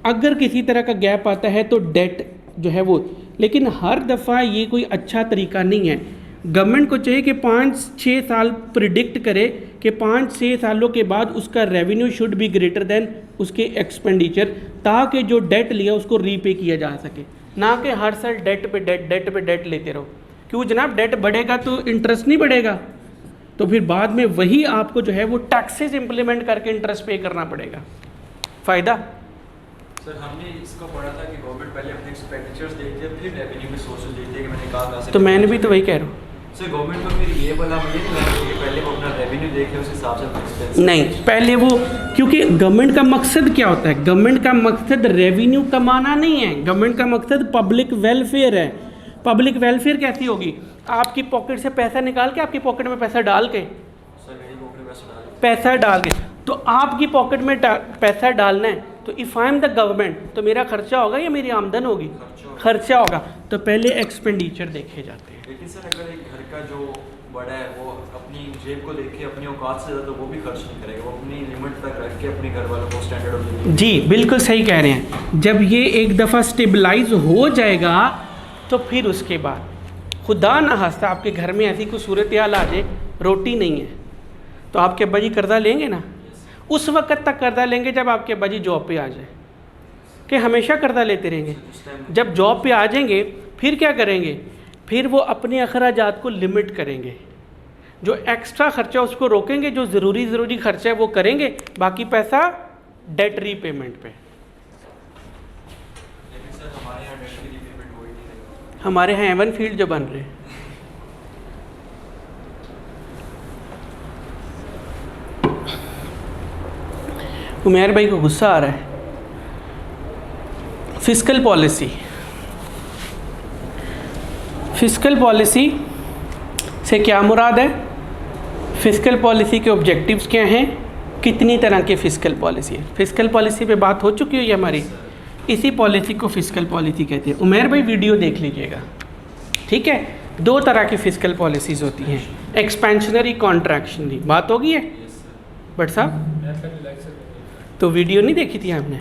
अगर किसी तरह का गैप आता है तो डेट जो है वो, लेकिन हर दफ़ा ये कोई अच्छा तरीका नहीं है। गवर्नमेंट को चाहिए कि 5-6 साल प्रिडिक्ट करे कि 5-6 सालों के बाद उसका revenue should be greater than उसके एक्सपेंडिचर, ताकि जो डेट लिया उसको रीपे किया जा सके, ना कि हर साल डेट पे डेट लेते रहो। क्यों जनाब? डेट बढ़ेगा तो इंटरेस्ट नहीं बढ़ेगा, तो फिर बाद में वही आपको जो है वो टैक्सेस इंप्लीमेंट करके इंटरेस्ट पे करना पड़ेगा। फ़ायदा
सर हमने इसको पढ़ा था कि गवर्नमेंट पहले अपने एक्सपेंडिचर्स देखती है, फिर रेवेन्यू के सोर्सेज देखती है कि मैंने कहाँ से।
तो मैंने भी तो वही कह रहा हूँ
सर, गवर्नमेंट को फिर ये बोला मुझे कि पहले वो अपना रेवेन्यू देखे, उस हिसाब से एक्सपेंस
नहीं, पहले वो, क्योंकि गवर्नमेंट का मकसद क्या होता है? गवर्नमेंट का मकसद रेवेन्यू कमाना नहीं है, गवर्नमेंट का मकसद पब्लिक वेलफेयर है। पब्लिक वेलफेयर कैसी होगी? आपकी पॉकेट से पैसा निकाल के आपकी पॉकेट में पैसा डाल के, पैसा डाल के, तो आपकी पॉकेट में पैसा डालना है। तो if I am the government, तो मेरा खर्चा होगा या मेरी आमदन होगी? खर्चा होगा। तो पहले एक्सपेंडिचर देखे जाते हैं।
लेकिन सर अगर एक घर का जो बड़ा है वो अपनी जेब को देखे, अपनी औकात से ज़्यादा, तो वो भी खर्च नहीं करेगा, वो अपनी लिमिट तक रख के अपने घर वालों को स्टैंडर्ड ऑफ लिविंग।
जी बिल्कुल सही कह रहे हैं। जब ये एक दफ़ा स्टेबलाइज हो जाएगा तो फिर उसके बाद खुदा ना खास्ता आपके घर में ऐसी कोई सूरत हाल आ जाए, रोटी नहीं है, तो आपके अब्बा जी कर्जा लेंगे ना? उस वक़्त तक कर्जा लेंगे जब आपके अब्बा जी जॉब पे आ जाए, कि हमेशा कर्जा लेते रहेंगे। जब जॉब पे आ जाएंगे फिर क्या करेंगे? फिर वो अपने अखराजात को लिमिट करेंगे, जो एक्स्ट्रा खर्चा उसको रोकेंगे, जो ज़रूरी खर्चा है वो करेंगे, बाकी पैसा डेट रीपेमेंट पे। हमारे यहाँ एवन फील्ड जो बन रहे हैं, उमेर भाई को गुस्सा आ रहा है। फिस्कल पॉलिसी से क्या मुराद है? फिस्कल पॉलिसी के ऑब्जेक्टिव्स क्या हैं, कितनी तरह की फ़िस्कल पॉलिसी है। फ़िस्कल पॉलिसी पे बात हो चुकी है हमारी, इसी पॉलिसी को फ़िस्कल पॉलिसी कहते हैं। उमेर भाई वीडियो देख लीजिएगा, ठीक है। दो तरह की फ़िस्कल पॉलिसीज़ होती हैं, एक्सपेंशनरी, कॉन्ट्रैक्शनरी। बात होगी है बट साहब, तो वीडियो नहीं देखी थी आपने,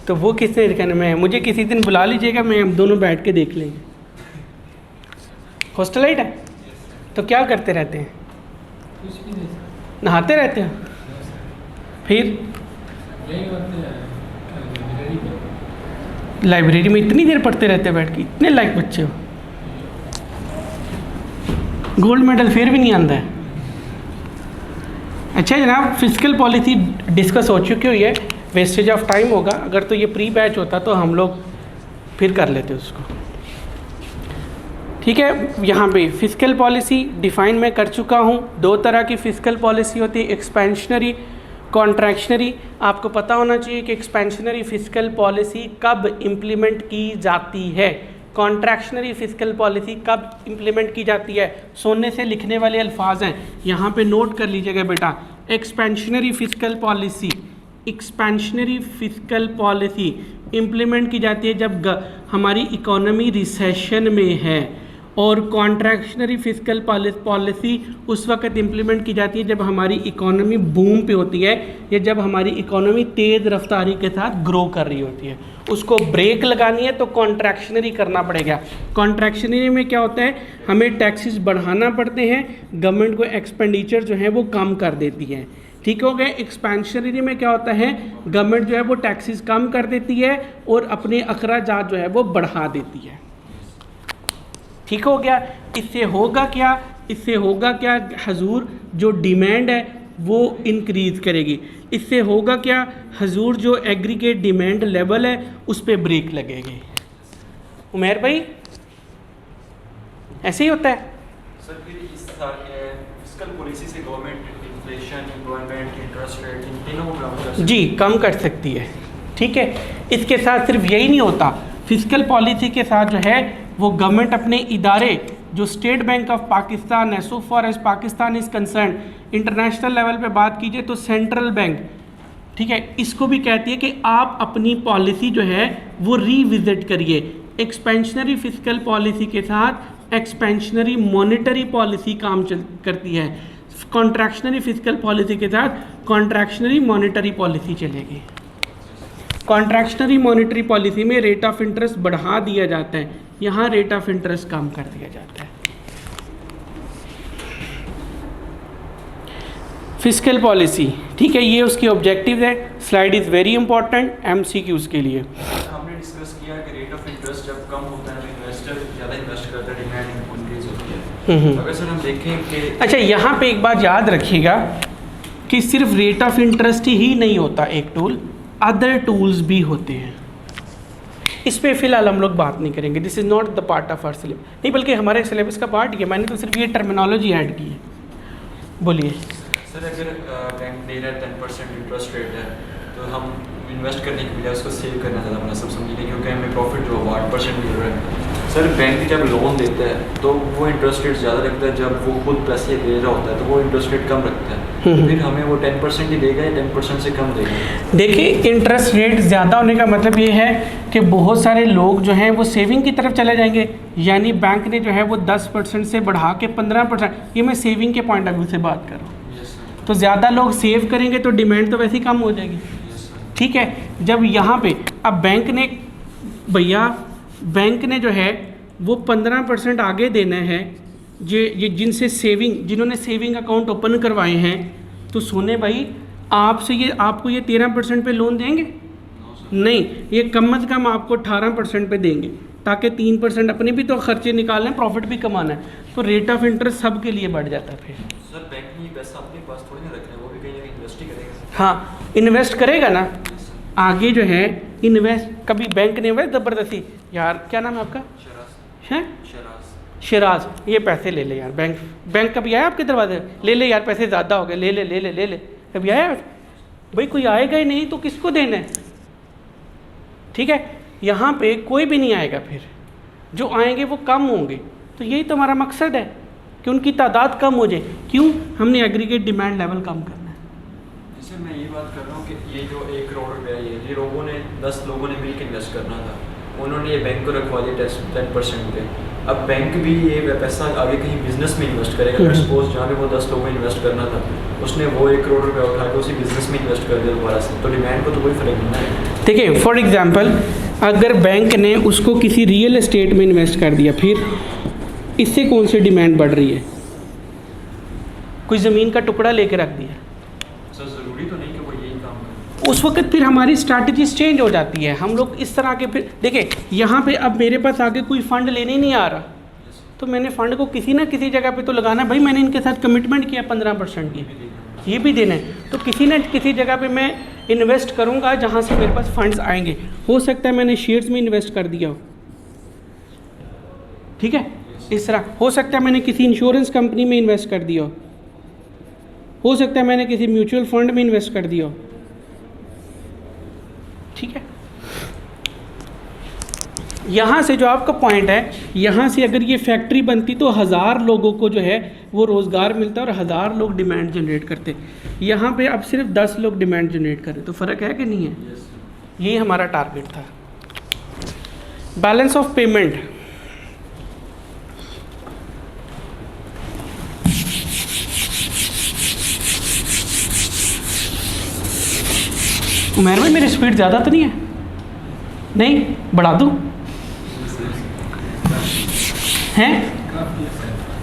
तो वो किसने कहने में, मुझे किसी दिन बुला लीजिएगा, मैं हम दोनों बैठ के देख लेंगे। हॉस्टलाइट है तो क्या करते रहते हैं, नहाते रहते हो, फिर लाइब्रेरी में इतनी देर पढ़ते रहते हैं बैठ के, इतने लायक बच्चे हो। गोल्ड मेडल फिर भी नहीं आता है। अच्छा जनाब, फिस्कल पॉलिसी डिस्कस हो चुकी हुई है, वेस्टेज ऑफ टाइम होगा। अगर तो ये प्री बैच होता तो हम लोग फिर कर लेते उसको, ठीक है। यहाँ पे फिस्कल पॉलिसी डिफ़ाइन मैं कर चुका हूँ। दो तरह की फिस्कल पॉलिसी होती है, एक्सपेंशनरी, कॉन्ट्रैक्शनरी। आपको पता होना चाहिए कि एक्सपेंशनरी फिस्कल पॉलिसी कब इम्प्लीमेंट की जाती है, कॉन्ट्रैक्शनरी फिस्कल पॉलिसी कब इम्प्लीमेंट की जाती है। सोने से लिखने वाले अल्फाज हैं, यहाँ पे नोट कर लीजिएगा बेटा। Expansionary fiscal policy, expansionary fiscal policy implement की जाती है जब हमारी इकोनॉमी रिसेशन में है, और कॉन्ट्रैक्शनरी फिस्कल पॉलिसी उस वक्त इम्प्लीमेंट की जाती है जब हमारी इकोनॉमी बूम पे होती है, या जब हमारी इकोनॉमी तेज़ रफ्तारी के साथ ग्रो कर रही होती है। उसको ब्रेक लगानी है तो कॉन्ट्रैक्शनरी करना पड़ेगा। कॉन्ट्रैक्शनरी में क्या होता है, हमें टैक्सेस बढ़ाना पड़ते हैं, गवर्नमेंट को एक्सपेंडिचर जो है वो कम कर देती है, ठीक हो गया। एक्सपेंशनरी में क्या होता है, गवर्नमेंट जो है वो टैक्सेस कम कर देती है और अपने अखराजात जो है वो बढ़ा देती है, ठीक हो गया। इससे होगा क्या, इससे होगा क्या हजूर, जो डिमांड है वो इंक्रीज़ करेगी। इससे होगा क्या हजूर, जो एग्रीगेट डिमांड लेवल है उस पर ब्रेक लगेगी। उमेर भाई ऐसे ही होता है
सर। फिर इस फिस्कल पॉलिसी से government inflation, employment, interest rate, इन तीनों को कम कर
जी, कम कर सकती है, ठीक है। इसके साथ सिर्फ यही नहीं होता, फिस्कल पॉलिसी के साथ जो है वो गवर्नमेंट अपने इदारे, जो स्टेट बैंक ऑफ पाकिस्तान है, so for as Pakistan is concern, international level पे बात कीजिए तो सेंट्रल बैंक, ठीक है, इसको भी कहती है कि आप अपनी पॉलिसी जो है वो रीविजिट करिए। एक्सपेंशनरी फिस्कल पॉलिसी के साथ एक्सपेंशनरी मॉनेटरी पॉलिसी काम करती है, कॉन्ट्रैक्शनरी फिस्कल पॉलिसी के साथ कॉन्ट्रैक्शनरी मॉनेटरी पॉलिसी चलेगी। कॉन्ट्रैक्शनरी मॉनेटरी पॉलिसी में रेट ऑफ इंटरेस्ट बढ़ा दिया जाता है, यहाँ रेट ऑफ इंटरेस्ट कम कर दिया जाता है। फिस्कल पॉलिसी, ठीक है, ये उसकी ऑब्जेक्टिव है। Slide is very important MCQs के लिए।
हमने डिस्कस किया कि रेट ऑफ इंटरेस्ट जब कम होता है, इन्वेस्टर ज़्यादा इन्वेस्ट करता है, डिमांड इंक्रीज होती है। अगर सर हम देखें कि
अच्छा, यहाँ पे एक बात याद रखिएगा कि सिर्फ रेट ऑफ इंटरेस्ट ही नहीं होता एक टूल, अदर टूल्स भी होते हैं। इस पे फिलहाल हम लोग बात नहीं करेंगे, this is not the part of our syllabus, नहीं बल्कि हमारे सिलेबस का पार्ट ही है। मैंने तो सिर्फ ये टर्मिनोलॉजी ऐड की है। बोलिए
सर, अगर बैंक दे रहा है 10% इंटरेस्ट रेट है, तो हम इन्वेस्ट करने की बजाय उसको सेव करना ज़्यादा मुनासिब समझिए, क्योंकि हमें प्रॉफिट जो 8% मिल रहा है। सर, बैंक जब लोन देता है तो वो इंटरेस्ट रेट ज़्यादा रखता है, जब वो खुद पैसे दे रहा होता है तो वो इंटरेस्ट रेट कम रखता है। फिर हमें वो 10% ही देगा या 10% से कम देगा? देखिए,
इंटरेस्ट रेट ज़्यादा होने का मतलब ये है कि बहुत सारे लोग जो हैं वो सेविंग की तरफ चले जाएंगे, यानी बैंक ने जो है वो 10% से बढ़ा के 15%, ये मैं सेविंग के पॉइंट ऑफ व्यू से बात कर रहा हूँ। तो ज़्यादा लोग सेव करेंगे तो डिमांड तो वैसे ही कम हो जाएगी, ठीक है। जब यहाँ पे अब बैंक ने, भैया बैंक ने जो है वो 15% आगे देना है, ये जिनसे सेविंग, जिन्होंने सेविंग अकाउंट ओपन करवाए हैं, तो सुने भाई आपसे ये, आपको ये 13% पे लोन देंगे? नहीं, ये कम से कम आपको 18% पे देंगे, ताकि 3% अपने भी तो खर्चे निकालने, प्रॉफिट भी कमाना है। तो रेट ऑफ इंटरेस्ट सब के लिए बढ़ जाता है। फिर
सर, बैंक में पैसा अपने पास थोड़ी ना रख रहे हैं, वो भी कहीं ना कहीं इन्वेस्ट ही करेगा।
हाँ, इन्वेस्ट करेगा ना आगे जो है, इन्वेस्ट कभी बैंक ने वह ज़बरदस्ती, यार क्या नाम है आपका? शराज, ये पैसे ले ले यार, बैंक कभी आया आपके दरवाजे? ले ले यार, पैसे ज़्यादा हो गए, ले ले ले ले ले ले, कभी आया? भाई कोई आएगा ही नहीं तो किसको देना है, ठीक है। यहाँ पे कोई भी नहीं आएगा, फिर जो आएंगे वो कम होंगे। तो यही तो हमारा मकसद है कि उनकी तादाद कम हो जाए। क्यों? हमने एग्रीगेट डिमांड लेवल कम करना है।
जैसे मैं ये बात कर रहा हूँ कि ये जो 1 करोड़ रुपया ये लोगों ने 10 लोगों ने मिलकर इन्वेस्ट करना था, उन्होंने ये बैंक को रखवा दिया 10% पे। अब बैंक भी ये पैसा आगे कहीं बिजनेस में इन्वेस्ट करेगा। सपोज जहाँ पे वो 10 लोगों ने इन्वेस्ट करना था, उसने वो 1 करोड़ रुपया उठा के उसी बिजनेस में इन्वेस्ट कर दिया दोबारा से, तो डिमांड को तो कोई फर्क नहीं है।
देखिए फॉर एग्जांपल अगर बैंक ने उसको किसी रियल एस्टेट में इन्वेस्ट कर दिया, फिर इससे कौन सी डिमांड बढ़ रही है? कोई ज़मीन का टुकड़ा लेके रख दिया,
सर ज़रूरी तो नहीं कि वो यही काम करे।
उस वक्त फिर हमारी स्ट्रैटेजीज चेंज हो जाती है। हम लोग इस तरह के, फिर देखिए यहाँ पे अब मेरे पास आगे कोई फ़ंड लेने नहीं आ रहा, तो मैंने फ़ंड को किसी ना किसी जगह पे तो लगाना है। भाई मैंने इनके साथ कमिटमेंट किया 15% की, ये भी देना है, तो किसी न किसी जगह पे मैं इन्वेस्ट करूँगा जहाँ से मेरे पास फंड्स आएंगे। हो सकता है मैंने शेयर्स में इन्वेस्ट कर दिया हो, ठीक है, इस तरह हो सकता है मैंने किसी इंश्योरेंस कंपनी में इन्वेस्ट कर दिया हो सकता है मैंने किसी म्यूचुअल फंड में इन्वेस्ट कर दिया हो, ठीक है। यहाँ से जो आपका पॉइंट है, यहाँ से अगर ये फैक्ट्री बनती तो 1000 लोगों को जो है वो रोज़गार मिलता और 1000 लोग डिमांड जनरेट करते। यहाँ पे अब सिर्फ 10 लोग डिमांड जनरेट करें, तो फ़र्क है कि नहीं है? यही हमारा टारगेट था। बैलेंस ऑफ पेमेंट, उमर भाई मेरी स्पीड ज़्यादा तो नहीं है? नहीं, बढ़ा दूँ? हैं?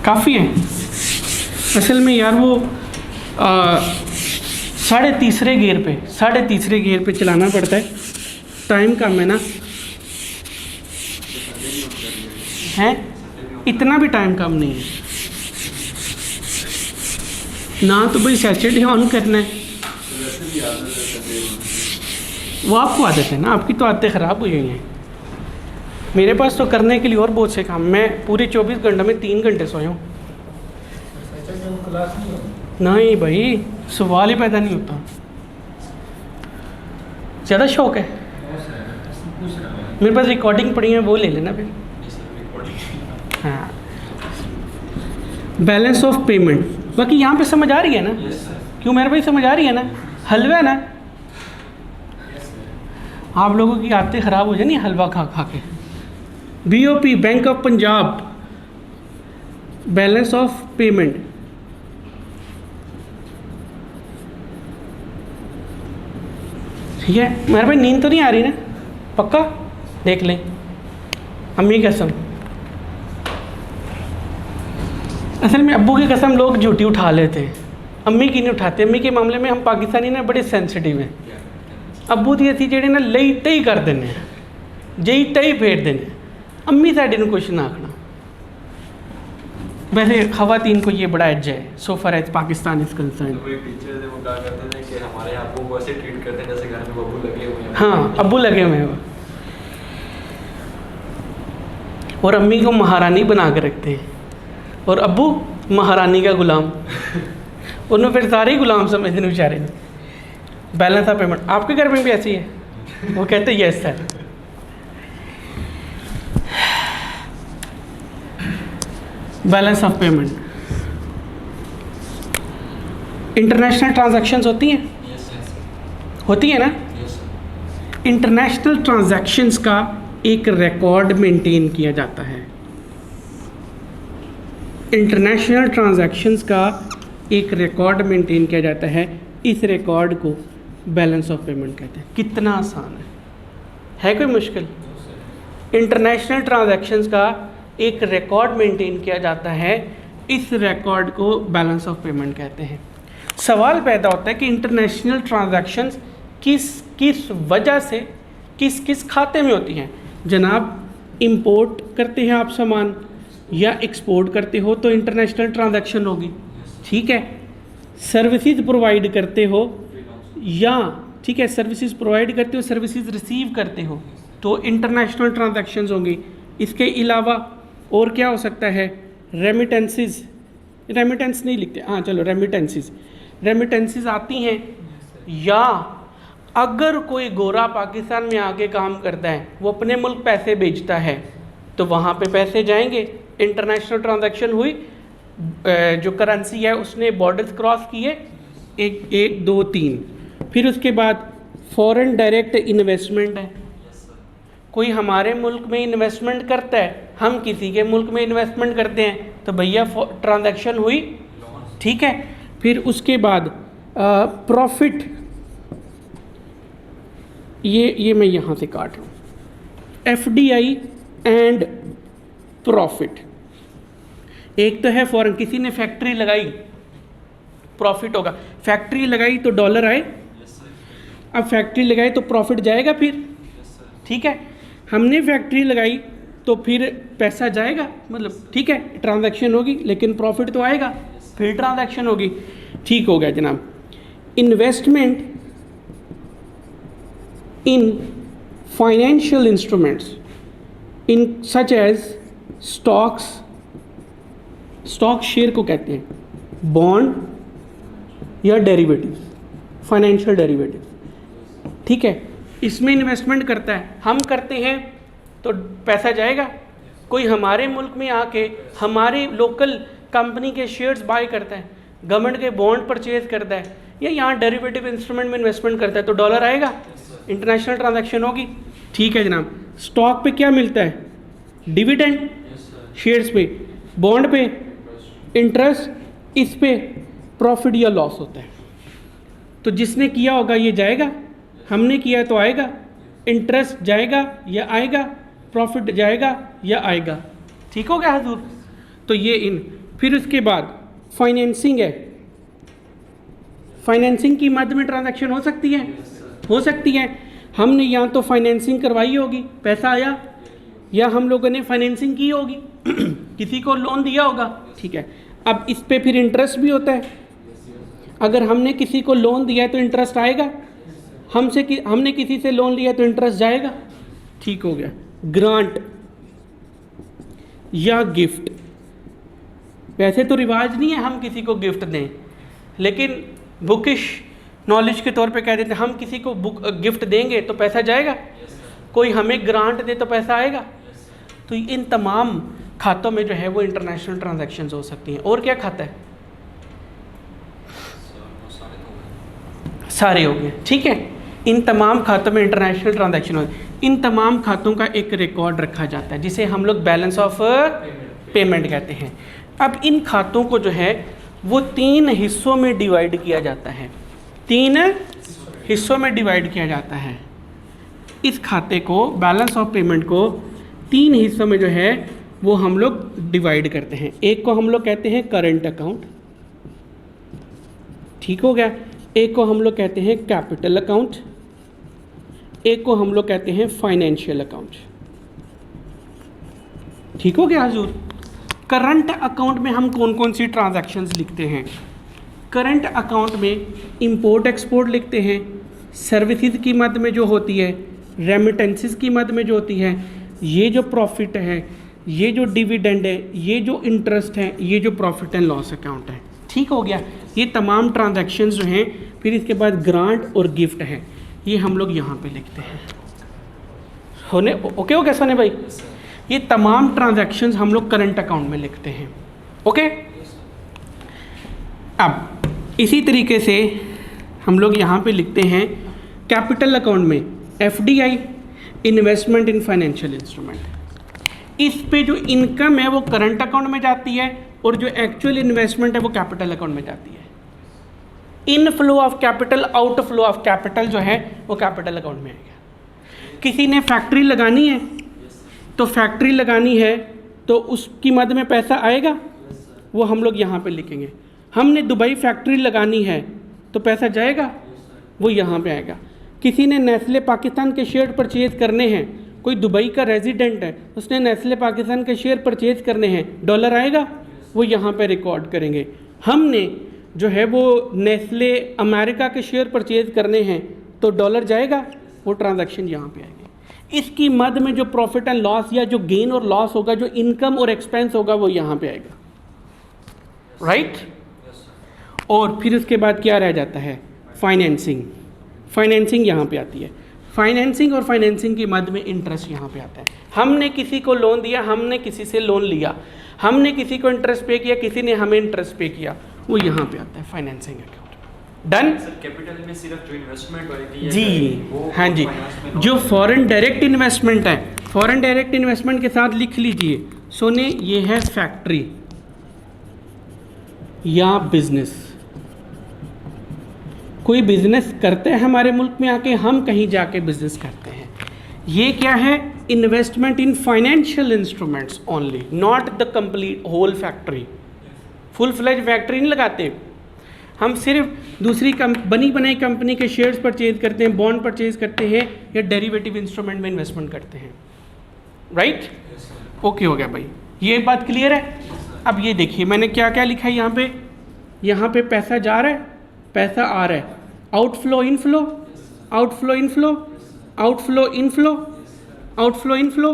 काफ़ी है। असल में यार वो 3.5 गियर पे चलाना पड़ता है, टाइम कम है ना, हैं? इतना भी टाइम कम नहीं है ना, तो भाई सैचरडे ऑन करना है। वो आपको आदत है ना, आपकी तो आदतें ख़राब हुई हैं। मेरे पास तो करने के लिए और बहुत से काम, मैं पूरे 24 घंटे में 3 घंटे सोया हूँ। नहीं भाई, सवाल ही पैदा नहीं होता। ज़्यादा शौक है? मेरे पास रिकॉर्डिंग पड़ी है, वो ले लेना फिर। हाँ, बैलेंस ऑफ पेमेंट, बाकी यहाँ पे समझ आ रही है ना? क्यों मेरे भाई समझ आ रही है ना? हलवा है ना? आप लोगों की आदतें ख़राब हो जानी हलवा खा खा के। BOP, bank of Punjab, balance of payment, ठीक है। मेरे भाई नींद तो नहीं आ रही ना? पक्का? देख लें, अम्मी कसम। असल में अब्बू की कसम लोग झूठी उठा लेते हैं, अम्मी की नहीं उठाते। अम्मी के मामले में हम पाकिस्तानी ना बड़े सेंसिटिव हैं। अब्बू दी असी जेडे ना लई टई कर देने, जई टई फेर देने, अम्मी साडे नूं कुछ ना आखना। वैसे खवातीन को ये बड़ा एज है, so far as Pakistan is concern.
Teacher वो कहा करते थे कि हमारे अब्बू को ऐसे ट्रीट करते हैं जैसे घर में अब्बू लगे हुए हैं।
हाँ, अब्बू लगे हुए हैं, और अम्मी को महारानी बना के रखते हैं, और अब्बू महारानी का गुलाम। उन्होंने फिर सारे ही गुलाम समझते हैं बेचारे। बैलेंस ऑफ पेमेंट आपके घर में भी ऐसी है? वो कहते हैं yes sir. Balance of payment, international transactions होती हैं? होती है ना? इंटरनेशनल ट्रांजैक्शंस का एक रिकॉर्ड मेंटेन किया जाता है। इंटरनेशनल ट्रांजैक्शंस का एक रिकॉर्ड मेंटेन किया जाता है। इस रिकॉर्ड को बैलेंस ऑफ पेमेंट कहते हैं। कितना आसान है कोई मुश्किल? इंटरनेशनल ट्रांजैक्शंस का एक रिकॉर्ड मेंटेन किया जाता है, इस रिकॉर्ड को बैलेंस ऑफ पेमेंट कहते हैं। सवाल पैदा होता है कि इंटरनेशनल ट्रांजैक्शंस किस किस वजह से किस किस खाते में होती हैं। जनाब, इंपोर्ट करते हैं आप सामान या एक्सपोर्ट करते हो तो इंटरनेशनल ट्रांजैक्शन होगी, ठीक है। सर्विसेज प्रोवाइड करते हो या, ठीक है, सर्विसेज प्रोवाइड करते हो, सर्विसेज रिसीव करते हो तो इंटरनेशनल ट्रांजैक्शंस होंगी। इसके अलावा और क्या हो सकता है? रेमिटेंसेस, रेमिटेंस नहीं लिखते, हाँ चलो रेमिटेंसेस आती हैं। या अगर कोई गोरा पाकिस्तान में आके काम करता है, वो अपने मुल्क पैसे भेजता है तो वहाँ पे पैसे जाएंगे, इंटरनेशनल ट्रांजैक्शन हुई। जो करेंसी है उसने बॉर्डर्स क्रॉस किए, एक दो तीन। फिर उसके बाद फॉरेन डायरेक्ट इन्वेस्टमेंट है, कोई हमारे मुल्क में इन्वेस्टमेंट करता है, हम किसी के मुल्क में इन्वेस्टमेंट करते हैं, तो भैया ट्रांजैक्शन हुई, ठीक है। फिर उसके बाद प्रॉफिट, ये मैं यहाँ से काट रहा हूँ, FDI एंड प्रॉफिट। एक तो है फॉरेन, किसी ने फैक्ट्री लगाई, प्रॉफिट होगा, फैक्ट्री लगाई तो डॉलर आए, अब फैक्ट्री लगाई तो प्रॉफिट जाएगा फिर, ठीक है। हमने फैक्ट्री लगाई तो फिर पैसा जाएगा, मतलब ठीक है ट्रांजैक्शन होगी, लेकिन प्रॉफिट तो आएगा, फिर ट्रांजैक्शन होगी, ठीक हो गया जनाब। Investment in financial instruments in such as stocks, stock share को कहते हैं, बॉन्ड या डेरिवेटिव्स, फाइनेंशियल डेरिवेटिव्स, ठीक है। इसमें इन्वेस्टमेंट करता है, हम करते हैं तो पैसा जाएगा। कोई हमारे मुल्क में आके हमारी लोकल कंपनी के शेयर्स बाय करता है, गवर्नमेंट के बॉन्ड परचेज करता है, या यहाँ डेरिवेटिव इंस्ट्रूमेंट में इन्वेस्टमेंट करता है, तो डॉलर आएगा, इंटरनेशनल ट्रांजैक्शन होगी, ठीक है जनाब। स्टॉक पे क्या मिलता है? डिविडेंड, शेयर्स पे, बॉन्ड पे इंटरेस्ट, इस पे प्रॉफिट या लॉस होता है। तो जिसने किया होगा ये जाएगा, हमने किया तो आएगा, इंटरेस्ट जाएगा या आएगा, प्रॉफिट जाएगा या आएगा, ठीक हो गया हुजूर। तो ये फिर उसके बाद फाइनेंसिंग है, फाइनेंसिंग की मद में ट्रांजैक्शन हो सकती है, हो सकती है। हमने या तो फाइनेंसिंग करवाई होगी, पैसा आया, या हम लोगों ने फाइनेंसिंग की होगी किसी को लोन दिया होगा, ठीक है। अब इस पे फिर इंटरेस्ट भी होता है, अगर हमने किसी को लोन दिया है तो इंटरेस्ट आएगा, हमने किसी से लोन लिया तो इंटरेस्ट जाएगा, ठीक हो गया। ग्रांट या गिफ्ट, वैसे तो रिवाज नहीं है हम किसी को गिफ्ट दें, लेकिन बुकिश नॉलेज के तौर पे कह देते हैं हम किसी को गिफ्ट देंगे तो पैसा जाएगा, कोई हमें ग्रांट दे तो पैसा आएगा। तो इन तमाम खातों में जो है वो इंटरनेशनल ट्रांजैक्शंस हो सकती हैं। और क्या खाता है? सारे हो गए, ठीक है। इन तमाम खातों में इंटरनेशनल ट्रांजैक्शन हो, इन तमाम खातों का एक रिकॉर्ड रखा जाता है जिसे हम लोग बैलेंस ऑफ पेमेंट कहते हैं। अब इन खातों को जो है वो 3 हिस्सों में डिवाइड किया जाता है, 3 हिस्सों में डिवाइड किया जाता है। इस खाते को, बैलेंस ऑफ पेमेंट को 3 हिस्सों में जो है वो हम लोग डिवाइड करते हैं। एक को हम लोग कहते हैं करंट अकाउंट, ठीक हो गया। एक को हम लोग कहते हैं कैपिटल अकाउंट, एक को हम लोग कहते हैं फाइनेंशियल अकाउंट, ठीक हो गया हुजूर। करंट अकाउंट में हम कौन कौन सी ट्रांजैक्शंस लिखते हैं? करंट अकाउंट में इंपोर्ट एक्सपोर्ट लिखते हैं, सर्विसेज की मद में जो होती है, रेमिटेंसेस की मद में जो होती है, ये जो प्रॉफिट है, ये जो डिविडेंड है, ये जो इंटरेस्ट है, ये जो प्रॉफिट एंड लॉस अकाउंट है, ठीक हो गया। ये तमाम ट्रांजैक्शंस जो हैं, फिर इसके बाद ग्रांट और गिफ्ट है, ये हम लोग यहाँ पे लिखते हैं। होने ओके हो गया सोने भाई? ये तमाम ट्रांजैक्शंस हम लोग करंट अकाउंट में लिखते हैं, ओके। अब इसी तरीके से हम लोग यहाँ पे लिखते हैं कैपिटल अकाउंट में FDI, investment in financial instrument. इस पे जो इनकम है वो करंट अकाउंट में जाती है और जो एक्चुअल इन्वेस्टमेंट है वो कैपिटल अकाउंट में जाती है। Inflow of capital, outflow of capital जो है वो कैपिटल अकाउंट में आएगा। किसी ने फैक्ट्री लगानी है तो फैक्ट्री लगानी है तो उसकी मद में पैसा आएगा, वो हम लोग यहाँ पे लिखेंगे। हमने दुबई फैक्ट्री लगानी है तो पैसा जाएगा, वो यहाँ पे आएगा। किसी ने नेस्ले पाकिस्तान के शेयर परचेज करने हैं, कोई दुबई का रेजिडेंट है, उसने नेस्ले पाकिस्तान के शेयर परचेज करने हैं, डॉलर आएगा, वो यहाँ पे रिकॉर्ड करेंगे। हमने जो है वो नेस्ले अमेरिका के शेयर परचेज करने हैं तो डॉलर जाएगा, वो ट्रांजैक्शन यहाँ पे आएगी। इसकी मद में जो प्रॉफिट एंड लॉस या जो गेन और लॉस होगा, जो इनकम और एक्सपेंस होगा, वो यहाँ पे आएगा, राइट। और फिर उसके बाद क्या रह जाता है? फाइनेंसिंग। फाइनेंसिंग यहाँ पे आती है। फाइनेंसिंग और फाइनेंसिंग की मद में इंटरेस्ट यहाँ पे आता है। हमने किसी को लोन दिया, हमने किसी से लोन लिया, हमने किसी को इंटरेस्ट पे किया, किसी ने हमें इंटरेस्ट पे किया, वो यहाँ पे आता है फाइनेंसिंग अकाउंट। डन।
कैपिटल में सिर्फ जो इन्वेस्टमेंट होगी
जी हाँ जी, जो फॉरेन डायरेक्ट इन्वेस्टमेंट है, फॉरेन डायरेक्ट इन्वेस्टमेंट के साथ लिख लीजिए सोने, ये है फैक्ट्री या बिजनेस। कोई बिजनेस करते हैं हमारे मुल्क में आके, हम कहीं जाके बिजनेस करते हैं। ये क्या है? Investment in financial instruments only, not the complete whole factory. Full fledge factory नहीं लगाते हम, सिर्फ दूसरी बनी बनाई कंपनी के शेयर्स परचेज करते हैं, बॉन्ड परचेज करते हैं, या डेरिवेटिव इंस्ट्रूमेंट में इन्वेस्टमेंट करते हैं। राइट? ओके हो गया भाई, ये बात क्लियर है। अब ये देखिए मैंने क्या क्या लिखा है यहाँ पे पैसा जा रहा है, पैसा आ रहा है, outflow inflow, outflow inflow, outflow inflow, outflow inflow,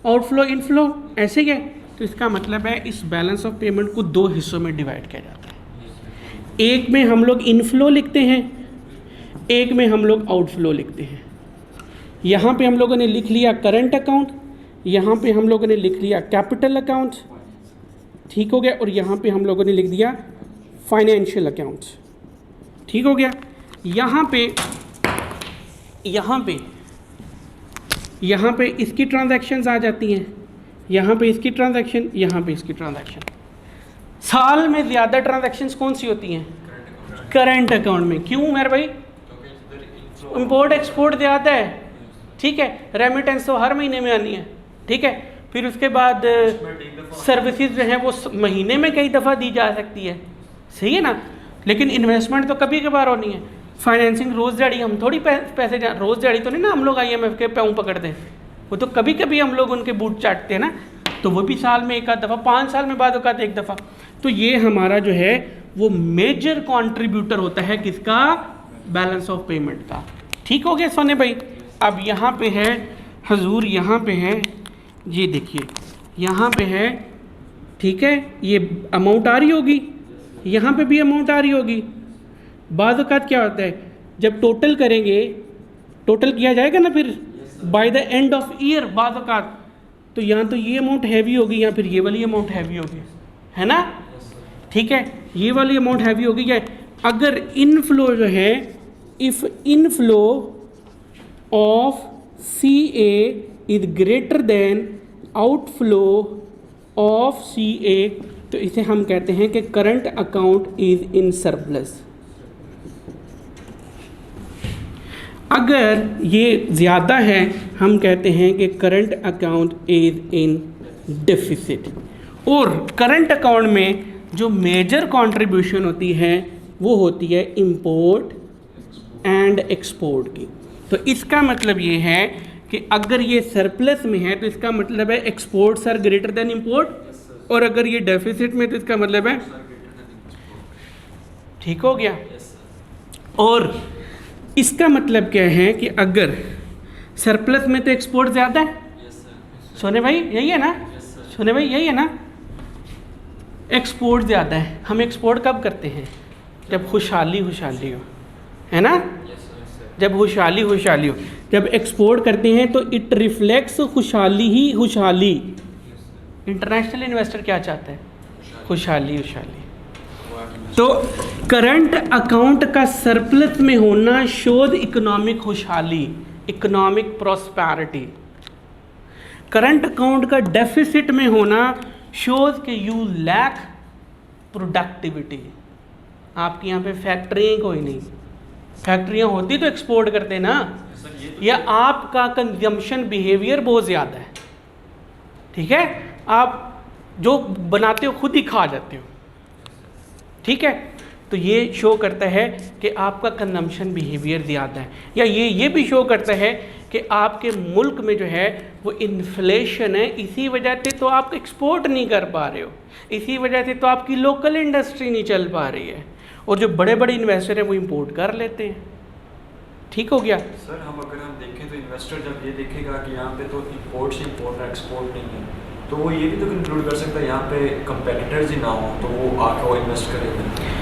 outflow inflow, ऐसे क्या? तो इसका मतलब है इस बैलेंस ऑफ पेमेंट को दो हिस्सों में डिवाइड किया जाता है। एक में हम लोग इनफ्लो लिखते हैं, एक में हम लोग आउटफ्लो लिखते हैं। यहाँ पे हम लोगों ने लिख लिया करंट अकाउंट, यहाँ पे हम लोगों ने लिख लिया कैपिटल अकाउंट, ठीक हो गया, और यहाँ पे हम लोगों ने लिख दिया फाइनेंशियल अकाउंट, ठीक हो गया। यहाँ पे इसकी ट्रांजैक्शंस आ जाती हैं, यहाँ पे इसकी ट्रांजैक्शन, यहाँ पे इसकी ट्रांजैक्शन। साल में ज़्यादा ट्रांजैक्शंस कौन सी होती हैं? करंट अकाउंट में। क्यों मेरे भाई? इंपोर्ट एक्सपोर्ट ज़्यादा है, ठीक है। रेमिटेंस तो हर महीने में आनी है, ठीक है। फिर उसके बाद सर्विसेज जो हैं वो महीने में कई दफ़ा दी जा सकती है, सही है ना। लेकिन इन्वेस्टमेंट तो कभी कभार होनी है। फाइनेंसिंग रोज़ दिहाड़ी हम थोड़ी पैसे रोज़ दिहाड़ी तो नहीं ना हम लोग IMF के पाँव पकड़ते हैं, वो तो कभी कभी हम लोग उनके बूट चाटते हैं ना, तो वो भी साल में एक आध दफ़ा, 5 साल में बाद औकात एक दफ़ा। तो ये हमारा जो है वो मेजर कंट्रीब्यूटर होता है किसका? बैलेंस ऑफ पेमेंट का, ठीक हो गया सोने भाई। अब यहाँ पे है हजूर, यहाँ पे है, ये देखिए यहाँ पे है, ठीक है, ये अमाउंट आ रही होगी, यहाँ पे भी अमाउंट आ रही होगी। बाद औकात क्या होता है जब टोटल करेंगे, टोटल किया जाएगा ना फिर by the end of year, बाद औकात तो यहाँ तो ये अमाउंट हैवी होगी, या फिर ये वाली अमाउंट हैवी होगी, है ना, ठीक है। ये वाली अमाउंट हैवी होगी क्या? अगर इनफ्लो जो है, if inflow of CA is greater than outflow of CA, तो इसे हम कहते हैं कि current account is in surplus. अगर ये ज़्यादा है हम कहते हैं कि current account is in deficit. और करंट अकाउंट में जो मेजर कंट्रीब्यूशन होती है वो होती है इंपोर्ट एंड एक्सपोर्ट की। तो इसका मतलब ये है कि अगर ये सरप्लस में है तो इसका मतलब है exports are greater than import, और अगर ये डेफिसिट में तो इसका मतलब है, ठीक हो गया। और इसका मतलब क्या है कि अगर सरप्लस में तो एक्सपोर्ट ज़्यादा है, सोने भाई यही है ना, सोने भाई यही है ना, एक्सपोर्ट ज़्यादा है। हम एक्सपोर्ट कब करते हैं? जब खुशहाली हो, है ना, जब खुशहाली हो। जब एक्सपोर्ट करते हैं तो इट रिफ्लेक्ट्स खुशहाली। इंटरनेशनल इन्वेस्टर क्या चाहता है? खुशहाली। तो करंट अकाउंट का सरप्लस में होना शोध इकोनॉमिक खुशहाली, इकोनॉमिक प्रॉस्पेरिटी। करंट अकाउंट का डेफिसिट में होना शोज के यू लैक प्रोडक्टिविटी। आपके यहाँ पे फैक्ट्रियाँ कोई नहीं, फैक्ट्रियाँ होती तो एक्सपोर्ट करते ना, या आपका कंजम्पशन बिहेवियर बहुत ज़्यादा है, ठीक है, आप जो बनाते हो खुद ही खा जाते हो, ठीक है। तो ये शो करता है कि आपका कंजम्पशन बिहेवियर ज़्यादा है, या ये भी शो करता है कि आपके मुल्क में जो है वो इन्फ्लेशन है, इसी वजह से तो आप एक्सपोर्ट नहीं कर पा रहे हो, इसी वजह से तो आपकी लोकल इंडस्ट्री नहीं चल पा रही है, और जो बड़े बड़े इन्वेस्टर हैं वो इंपोर्ट कर लेते हैं, ठीक हो गया।
सर अगर हम देखें तो इन्वेस्टर जब ये देखेगा कि यहाँ पे तो इंपोर्ट से इंपोर्ट है, एक्सपोर्ट नहीं है, तो वो ये भी तो कंक्लूड कर सकता है यहाँ पे कंपेटिटर्स ही ना हो, तो वो आके वो इन्वेस्ट करेंगे।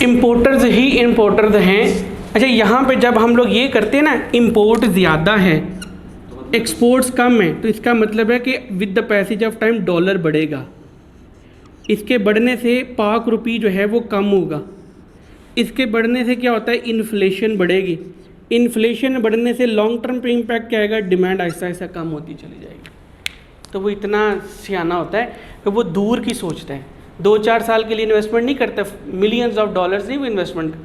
इम्पोर्टर्स ही इम्पोर्टर्स हैं। अच्छा, यहाँ पे जब हम लोग ये करते हैं ना, इंपोर्ट ज़्यादा है, एक्सपोर्ट्स कम है तो इसका मतलब है कि with the passage of time dollar बढ़ेगा, इसके बढ़ने से पाक रुपी जो है वो कम होगा, इसके बढ़ने से क्या होता है, इन्फ्लेशन बढ़ेगी, इन्फ्लेशन बढ़ने से लॉन्ग टर्म पे इम्पैक्ट क्या आएगा, डिमांड ऐसा ऐसा कम होती चली जाएगी। तो वो इतना सियाना होता है कि वो दूर की सोचता है, 2-4 साल के लिए इन्वेस्टमेंट नहीं करता, मिलियंस ऑफ डॉलर्स नहीं वो इन्वेस्टमेंट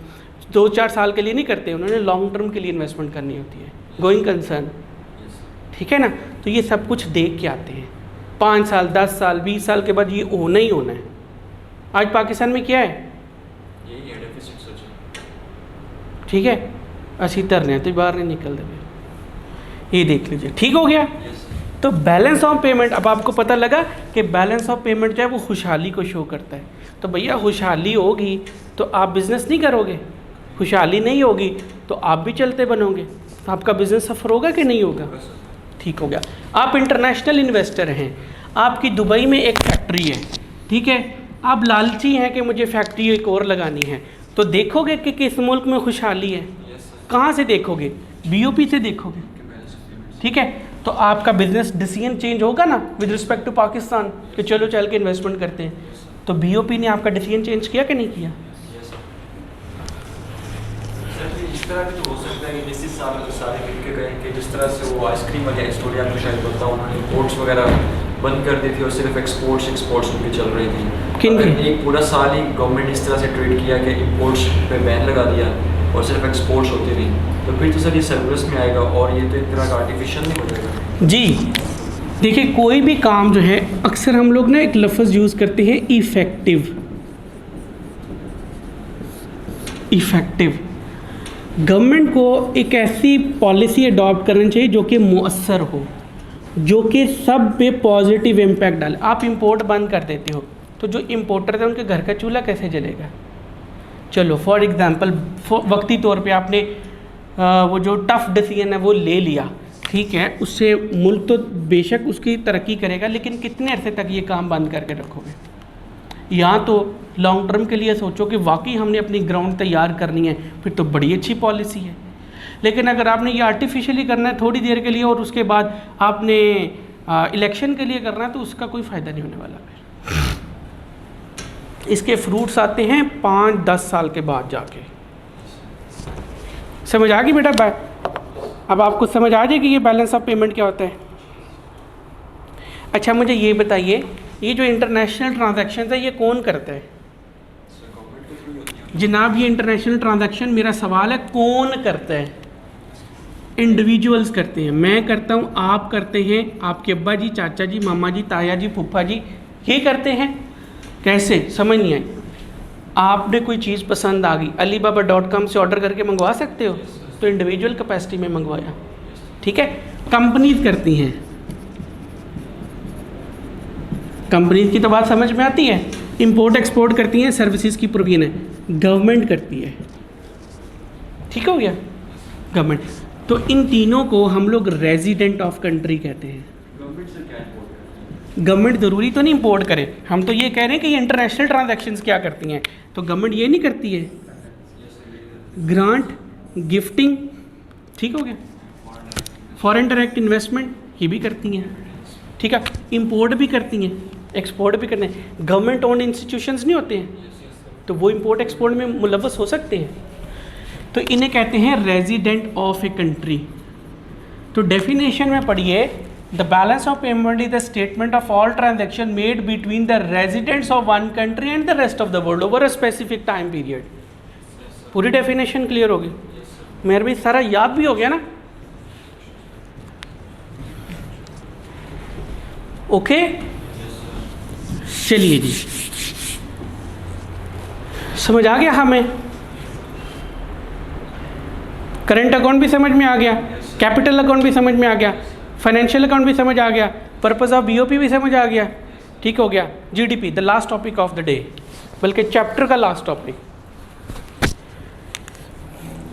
2-4 साल के लिए नहीं करते, उन्होंने लॉन्ग टर्म के लिए इन्वेस्टमेंट करनी होती है, गोइंग कंसर्न, ठीक है ना। तो ये सब कुछ देख के आते हैं, 5 साल 10 साल 20 साल के बाद ये होना ही होना है। आज पाकिस्तान में क्या है, ठीक है, असी तरने हैं तो बाहर नहीं निकलते, ये देख लीजिए, ठीक हो गया। तो बैलेंस ऑफ पेमेंट, अब आपको पता लगा कि बैलेंस ऑफ पेमेंट जो है वो खुशहाली को शो करता है। तो भैया खुशहाली होगी तो आप बिज़नेस नहीं करोगे, खुशहाली नहीं होगी तो आप भी चलते बनोगे, तो आपका बिज़नेस सफ़र होगा कि नहीं होगा, ठीक हो गया। आप इंटरनेशनल इन्वेस्टर हैं, आपकी दुबई में एक फैक्ट्री है, ठीक है, आप लालची हैं कि मुझे फैक्ट्री एक और लगानी है, तो देखोगे कि किस मुल्क में खुशहाली है, कहाँ से देखोगे, बीओपी से देखोगे, ठीक है। तो आपका बिजनेस डिसीजन चेंज होगा ना विद रिस्पेक्ट टू पाकिस्तान कि चलो चल के इन्वेस्टमेंट करते हैं, तो बीओपी ने आपका डिसीजन चेंज किया कि नहीं किया।
इस तरह भी तो हो सकता है कि जिस साल सारे मिलकर कहें कि जिस तरह से वो आइसक्रीम वाली स्टोरी आपको शायद पता हो, उन्होंने इंपोर्ट्स वगैरह बंद कर दी थी और सिर्फ एक्सपोर्ट्स उनकी चल रही थी।
किन की?
एक पूरा साल ही गवर्नमेंट इस तरह से ट्रेड किया कि इंपोर्ट्स पे बैन लगा दिया और सिर्फ एक्सपोर्ट्स होती रही, तो फिर तो सर ये सरप्लस में आएगा और ये तो एक तरह का आर्टिफिशियल नहीं हो जाएगा
जी। देखिए कोई भी काम जो है, अक्सर हम लोग ना एक लफ्ज़ यूज़ करते हैं इफ़ेक्टिव, इफ़ेक्टिव। गवर्नमेंट को एक ऐसी पॉलिसी अडॉप्ट करनी चाहिए जो कि मुअस्सर हो, जो कि सब पे पॉजिटिव इम्पैक्ट डाले। आप इंपोर्ट बंद कर देते हो तो जो इम्पोर्टर थे उनके घर का चूल्हा कैसे जलेगा। चलो फॉर एग्ज़ाम्पल वक्ती तौर पे आपने वो जो टफ़ डिसीजन है वो ले लिया, ठीक है, उससे मुल्क तो बेशक उसकी तरक्की करेगा, लेकिन कितने अरसे तक ये काम बंद करके रखोगे। या तो लॉन्ग टर्म के लिए सोचो कि वाकई हमने अपनी ग्राउंड तैयार करनी है, फिर तो बड़ी अच्छी पॉलिसी है। लेकिन अगर आपने ये आर्टिफिशियली करना है थोड़ी देर के लिए और उसके बाद आपने इलेक्शन के लिए करना है, तो उसका कोई फ़ायदा नहीं होने वाला। इसके फ्रूट्स आते हैं 5-10 साल के बाद जाके। समझ आ गई बेटा? अब आपको समझ आ जाएगी ये बैलेंस ऑफ पेमेंट क्या होता है। अच्छा मुझे ये बताइए, ये जो इंटरनेशनल ट्रांजैक्शन है ये कौन करता है? जनाब ये इंटरनेशनल ट्रांजैक्शन, मेरा सवाल है कौन करता है? इंडिविजुअल्स करते हैं, मैं करता हूँ, आप करते हैं, आपके अब्बा जी, चाचा जी, मामा जी, ताया जी, फूफा जी, ये करते हैं। कैसे? समझ नहीं आई। आपने कोई चीज़ पसंद आ गई, alibaba.com से ऑर्डर करके मंगवा सकते हो, तो इंडिविजुअल कैपेसिटी में मंगवाया, ठीक है। कंपनीज करती हैं, कंपनीज की तो बात समझ में आती है। इंपोर्ट एक्सपोर्ट करती हैं, सर्विसेज की प्रोविजन है, गवर्नमेंट करती है, ठीक हो गया, गवर्नमेंट। तो इन तीनों को हम लोग रेजिडेंट ऑफ कंट्री कहते हैं। गवर्नमेंट ज़रूरी तो नहीं इंपोर्ट करे, हम तो ये कह रहे हैं कि ये इंटरनेशनल ट्रांजैक्शंस क्या करती हैं, तो गवर्नमेंट ये नहीं करती है। ग्रांट, गिफ्टिंग, ठीक हो गया, फॉरेन डायरेक्ट इन्वेस्टमेंट ये भी करती हैं, ठीक है। इंपोर्ट भी करती हैं, एक्सपोर्ट भी करते हैं। गवर्नमेंट ओन्ड इंस्टीट्यूशंस नहीं होते हैं, तो वो इंपोर्ट एक्सपोर्ट में मुलव्वस हो सकते हैं, तो इन्हें कहते हैं रेजिडेंट ऑफ ए कंट्री। तो डेफिनेशन में पढ़िए, the balance of payment is the statement of all transaction made between the residents of one country and the rest of the world over a specific time period. पूरी definition clear होगी, मेरे भी सारा याद भी हो गया ना, ओके। चलिए जी, समझ आ गया हमें, करंट अकाउंट भी समझ में आ गया, कैपिटल अकाउंट भी समझ में आ गया, फाइनेंशियल अकाउंट भी समझ आ गया, पर्पस ऑफ बीओपी भी समझ आ गया, ठीक हो गया। GDP the last topic of the day, बल्कि चैप्टर का लास्ट टॉपिक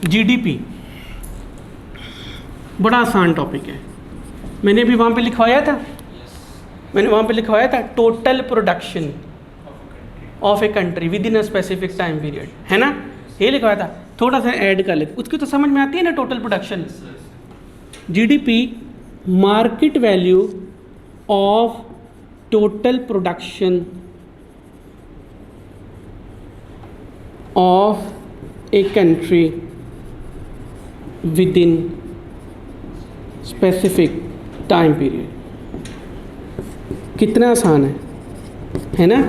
जीडीपी, बड़ा आसान टॉपिक है। मैंने भी वहाँ पे लिखवाया था, मैंने वहाँ पे लिखवाया था total production of a country with in a specific time period, है ना, ये लिखवाया था। थोड़ा सा ऐड कर लेते, उसकी तो समझ में आती है ना total production. GDP market value of total production of a country with in specific time period. कितना आसान है ना।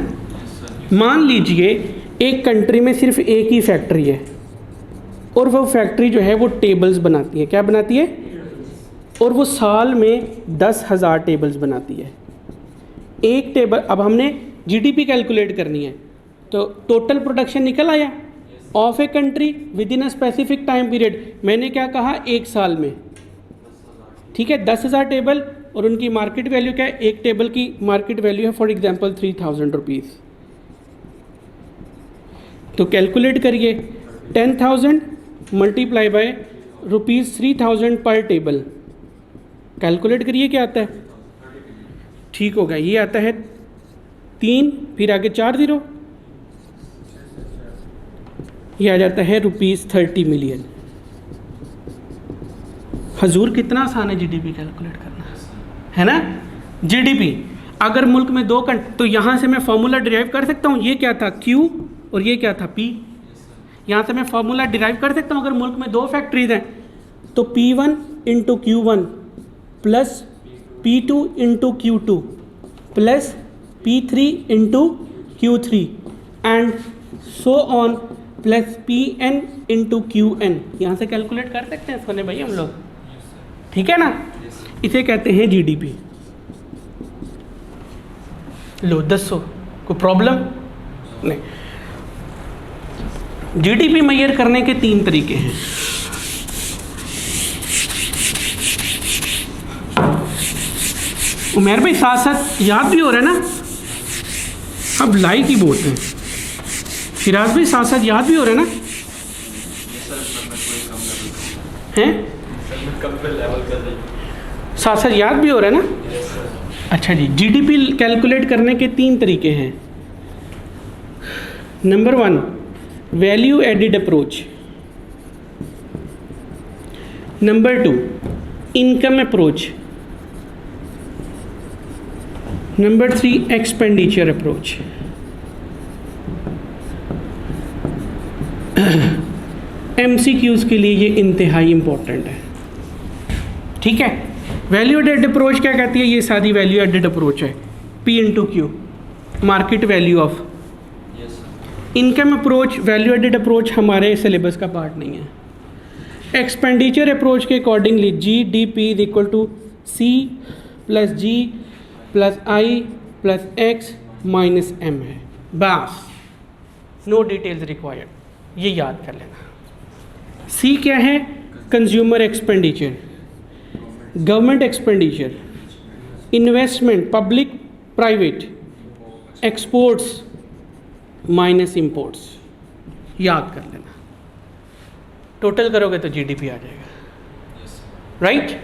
मान लीजिए एक कंट्री में सिर्फ एक ही फैक्ट्री है और वो फैक्ट्री जो है वो टेबल्स बनाती है। क्या बनाती है? और वो साल में 10,000 टेबल्स बनाती है। एक टेबल, अब हमने जीडीपी कैलकुलेट करनी है, तो टोटल प्रोडक्शन निकल आया of a country with in a specific time period. मैंने क्या कहा? एक साल में। ठीक है, 10,000 टेबल और उनकी मार्केट वैल्यू क्या है? एक टेबल की मार्केट वैल्यू है फॉर एग्जांपल 3,000 रुपीज़। तो कैलकुलेट करिए, 10,000 मल्टीप्लाई बाय ₹3,000 पर टेबल। कैलकुलेट करिए क्या आता है। ठीक होगा, ये आता है 3, फिर आगे 4 0, ये आ जाता है ₹30 मिलियन। हजूर कितना आसान है जीडीपी कैलकुलेट करना, है ना। जीडीपी अगर मुल्क में दो तो यहाँ से मैं फॉर्मूला डिराइव कर सकता हूँ। ये क्या था? क्यू और ये क्या था? पी। यहाँ से मैं फॉर्मूला डिराइव कर सकता हूँ अगर मुल्क में 2 फैक्ट्रीज हैं तो P1 into Q1 plus P2 into Q2 plus P3 into Q3 and so on plus Pn into Qn। यहाँ से कैलकुलेट कर सकते हैं सोने भाई हम लोग, ठीक है ना। इसे कहते हैं जीडीपी। लो 10 कोई प्रॉब्लम नहीं। जीडीपी मेजर करने के 3 तरीके हैं। उमेर भाई साथ साथ याद भी हो रहा है ना, अब लाइक ही बोलते हैं। फिराज भाई साथ साथ याद भी हो रहा है ना, हैं साथ साथ याद भी हो रहा है ना। अच्छा जी, जीडीपी कैलकुलेट करने के 3 तरीके हैं। Number 1 value added approach, number 2 income approach, number 3 expenditure approach. MCQs के लिए ये इंतहाई इंपॉर्टेंट है, ठीक है। वैल्यू एडेड अप्रोच क्या कहती है? ये सादी वैल्यू एडेड अप्रोच है, P into Q, market value of. Income approach, value added approach हमारे सिलेबस का पार्ट नहीं है। एक्सपेंडिचर अप्रोच के accordingly GDP is equal to C plus G plus I plus X minus M है, बस, no details required, ये याद कर लेना। C क्या है? Consumer expenditure, government expenditure, investment public private, exports minus imports, याद कर लेना। टोटल करोगे तो जीडीपी आ जाएगा, राइट।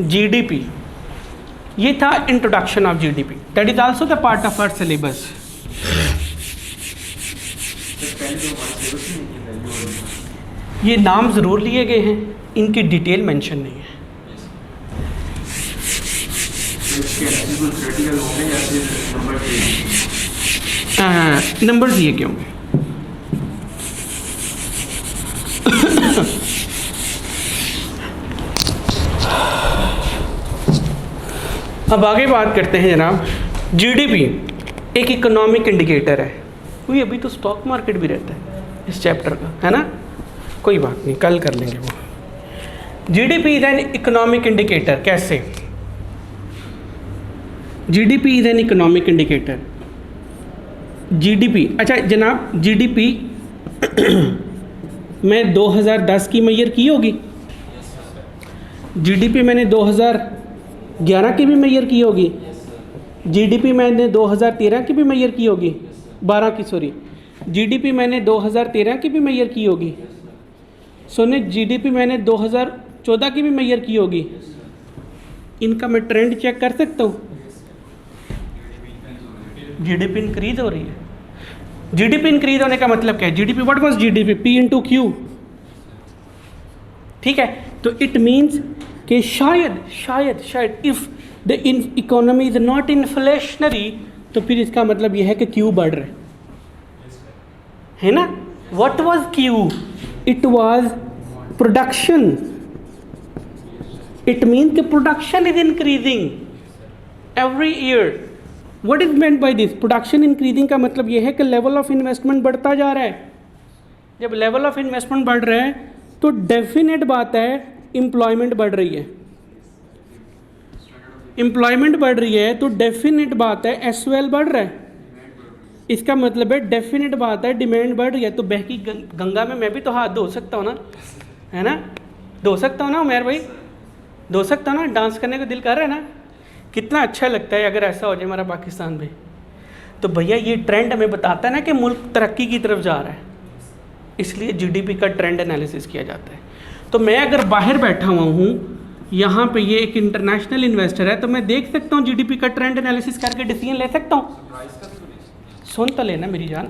जीडीपी, ये था introduction of GDP, that is also the part of our syllabus. ये नाम ज़रूर लिए गए हैं, इनकी डिटेल मेंशन नहीं है। नंबर दिए क्यों? अब आगे बात करते हैं जनाब। जीडीपी एक इकोनॉमिक इंडिकेटर है। कोई अभी तो स्टॉक मार्केट भी रहता है इस चैप्टर का, है ना। कोई बात नहीं, कल कर लेंगे वो। GDP is an economic indicator. कैसे? GDP is an economic indicator. GDP, अच्छा जनाब, जीडीपी मैं 2010 की मेजर की होगी, जीडीपी मैंने 2011 की भी मेजर की होगी, जीडीपी मैंने 2013 की भी मेजर की होगी, 12 की सॉरी, जीडीपी मैंने 2013 की भी मेजर की होगी, सोने जीडीपी मैंने 2014 की भी मेजर की होगी। इनका मैं ट्रेंड चेक कर सकता हूँ। जीडीपी इंक्रीज हो रही है। जीडीपी इंक्रीज होने का मतलब क्या है? GDP, what was GDP? P into Q, ठीक है। तो इट मीन्स कि शायद if the economy is not inflationary, तो फिर इसका मतलब यह है कि क्यू बढ़ रहा है ना। What was Q? It was production. It mean कि production is increasing every year. What is meant by this? Production increasing का मतलब यह है कि लेवल ऑफ इन्वेस्टमेंट बढ़ता जा रहा है। जब लेवल ऑफ इन्वेस्टमेंट बढ़ रहा है तो डेफिनेट बात है एम्प्लॉयमेंट बढ़ रही है। एम्प्लॉयमेंट बढ़ रही है तो डेफिनेट बात है एसओएल बढ़ रहा है। इसका मतलब है डेफिनेट बात है डिमांड बढ़ रही है। तो बहकी गंगा में मैं भी तो हाथ धो सकता हूँ ना, है ना? धो सकता हूँ ना उमर भाई, धो सकता हूँ ना? डांस करने को दिल कर रहा है ना? कितना अच्छा लगता है अगर ऐसा हो जाए हमारा पाकिस्तान में। तो भैया ये ट्रेंड हमें बताता है ना कि मुल्क तरक्की की तरफ जा रहा है, इसलिए जीडीपी का ट्रेंड एनालिसिस किया जाता है। तो मैं अगर बाहर बैठा हुआ हूँ, यहाँ पे ये एक इंटरनेशनल इन्वेस्टर है, तो मैं देख सकता हूँ जीडीपी का ट्रेंड एनालिसिस करके डिसीजन ले सकता हूँ। सुन तो लेना मेरी जान,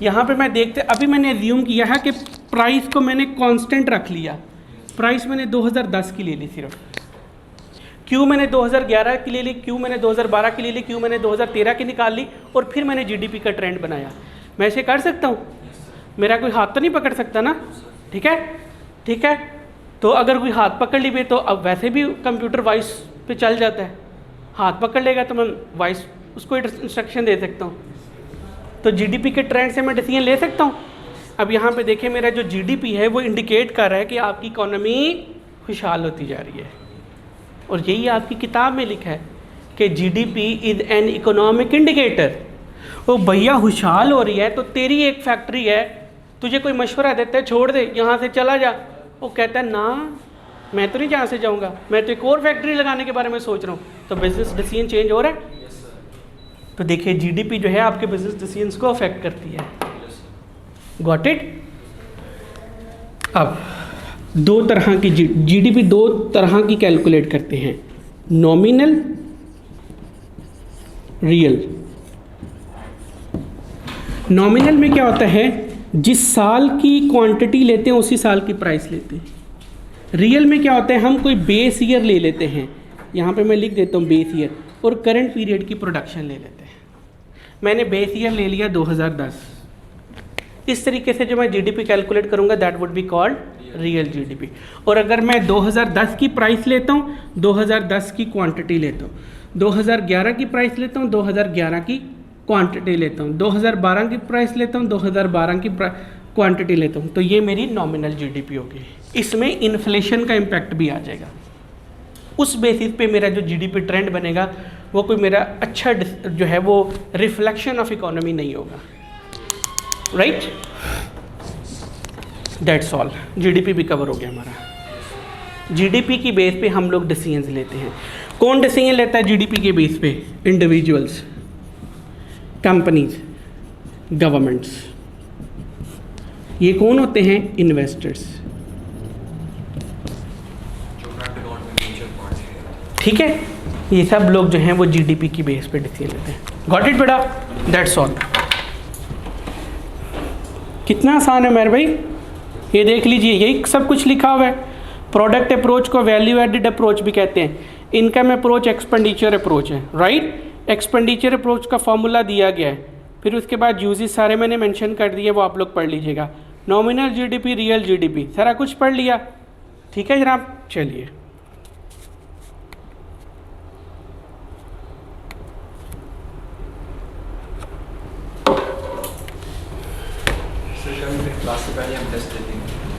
यहाँ पे मैं देखते, अभी मैंने एज्यूम किया है कि प्राइस को मैंने कांस्टेंट रख लिया। प्राइस मैंने 2010 की ले ली सिर्फ, क्यू मैंने 2011 की ले ली, क्यू मैंने 2012 की ले ली, क्यू मैंने 2013 की निकाल ली, और फिर मैंने जीडीपी का ट्रेंड बनाया। मैं ऐसे कर सकता हूँ? मेरा कोई हाथ तो नहीं पकड़ सकता ना? ठीक है, ठीक है। तो अगर कोई हाथ पकड़ ली भी तो अब वैसे भी कंप्यूटर वॉइस पे चल जाता है, हाथ पकड़ लेगा तो मैं वॉइस उसको इंस्ट्रक्शन दे सकता हूँ। तो जीडीपी के ट्रेंड से मैं डिसीजन ले सकता हूँ। अब यहाँ पे देखिए मेरा जो जीडीपी है वो इंडिकेट कर रहा है कि आपकी इकोनॉमी खुशहाल होती जा रही है, और यही आपकी किताब में लिखा है कि GDP is an economic indicator. वो भैया खुशहाल हो रही है तो तेरी एक फैक्ट्री है, तुझे कोई मशवरा देता है छोड़ दे यहाँ से चला जा, वो कहता है ना मैं तो नहीं जहाँ से जाऊँगा, मैं तो एक और फैक्ट्री लगाने के बारे में सोच रहा हूँ। तो बिजनेस डिसीजन चेंज हो रहा है। तो देखिए जीडीपी जो है आपके बिजनेस डिसीजंस को अफेक्ट करती है। Got it? अब दो तरह की जीडीपी दो तरह की कैलकुलेट करते हैं, नॉमिनल, रियल। नॉमिनल में क्या होता है, जिस साल की क्वांटिटी लेते हैं उसी साल की प्राइस लेते हैं। रियल में क्या होता है, हम कोई बेस ईयर ले लेते हैं, यहाँ पे मैं लिख देता हूँ बेस ईयर, और करंट पीरियड की प्रोडक्शन ले लेते हैं। मैंने बेस ईयर ले लिया 2010। इस तरीके से जो मैं जीडीपी कैलकुलेट करूँगा that would be called real GDP. और अगर मैं 2010 की प्राइस लेता हूँ, 2010 की क्वांटिटी लेता हूँ, 2011 की प्राइस लेता हूँ, 2011 की क्वांटिटी लेता हूँ, 2012 की प्राइस लेता हूँ, 2012 की क्वांटिटी लेता हूँ, तो ये मेरी नॉमिनल जीडीपी होगी। इसमें इन्फ्लेशन का इम्पैक्ट भी आ जाएगा। उस बेसिस पे मेरा जो जीडीपी ट्रेंड बनेगा वो कोई मेरा अच्छा जो है वो रिफ्लेक्शन ऑफ इकोनॉमी नहीं होगा। Right, that's all. जीडीपी भी कवर हो गया हमारा। जीडीपी की बेस पे हम लोग डिसीजंस लेते हैं। कौन डिसीजन लेता है जीडीपी के बेस पे? Individuals, companies, governments. ये कौन होते हैं? इन्वेस्टर्स। ठीक है, ये सब लोग जो हैं वो जीडीपी की बेस पे डिसीजन लेते हैं। गॉट इट बेटा? That's all. कितना आसान है मेरे भाई, ये देख लीजिए, यही सब कुछ लिखा हुआ है। प्रोडक्ट अप्रोच को वैल्यू एडेड अप्रोच भी कहते हैं। इनकम अप्रोच एक्सपेंडिचर अप्रोच है, राइट। एक्सपेंडिचर अप्रोच का फॉर्मूला दिया गया है, फिर उसके बाद यूजेस सारे मैंने मेंशन कर दिए, वो आप लोग पढ़ लीजिएगा। नॉमिनल जीडीपी, रियल जीडीपी, सारा कुछ पढ़ लिया। ठीक है जनाब, चलिए।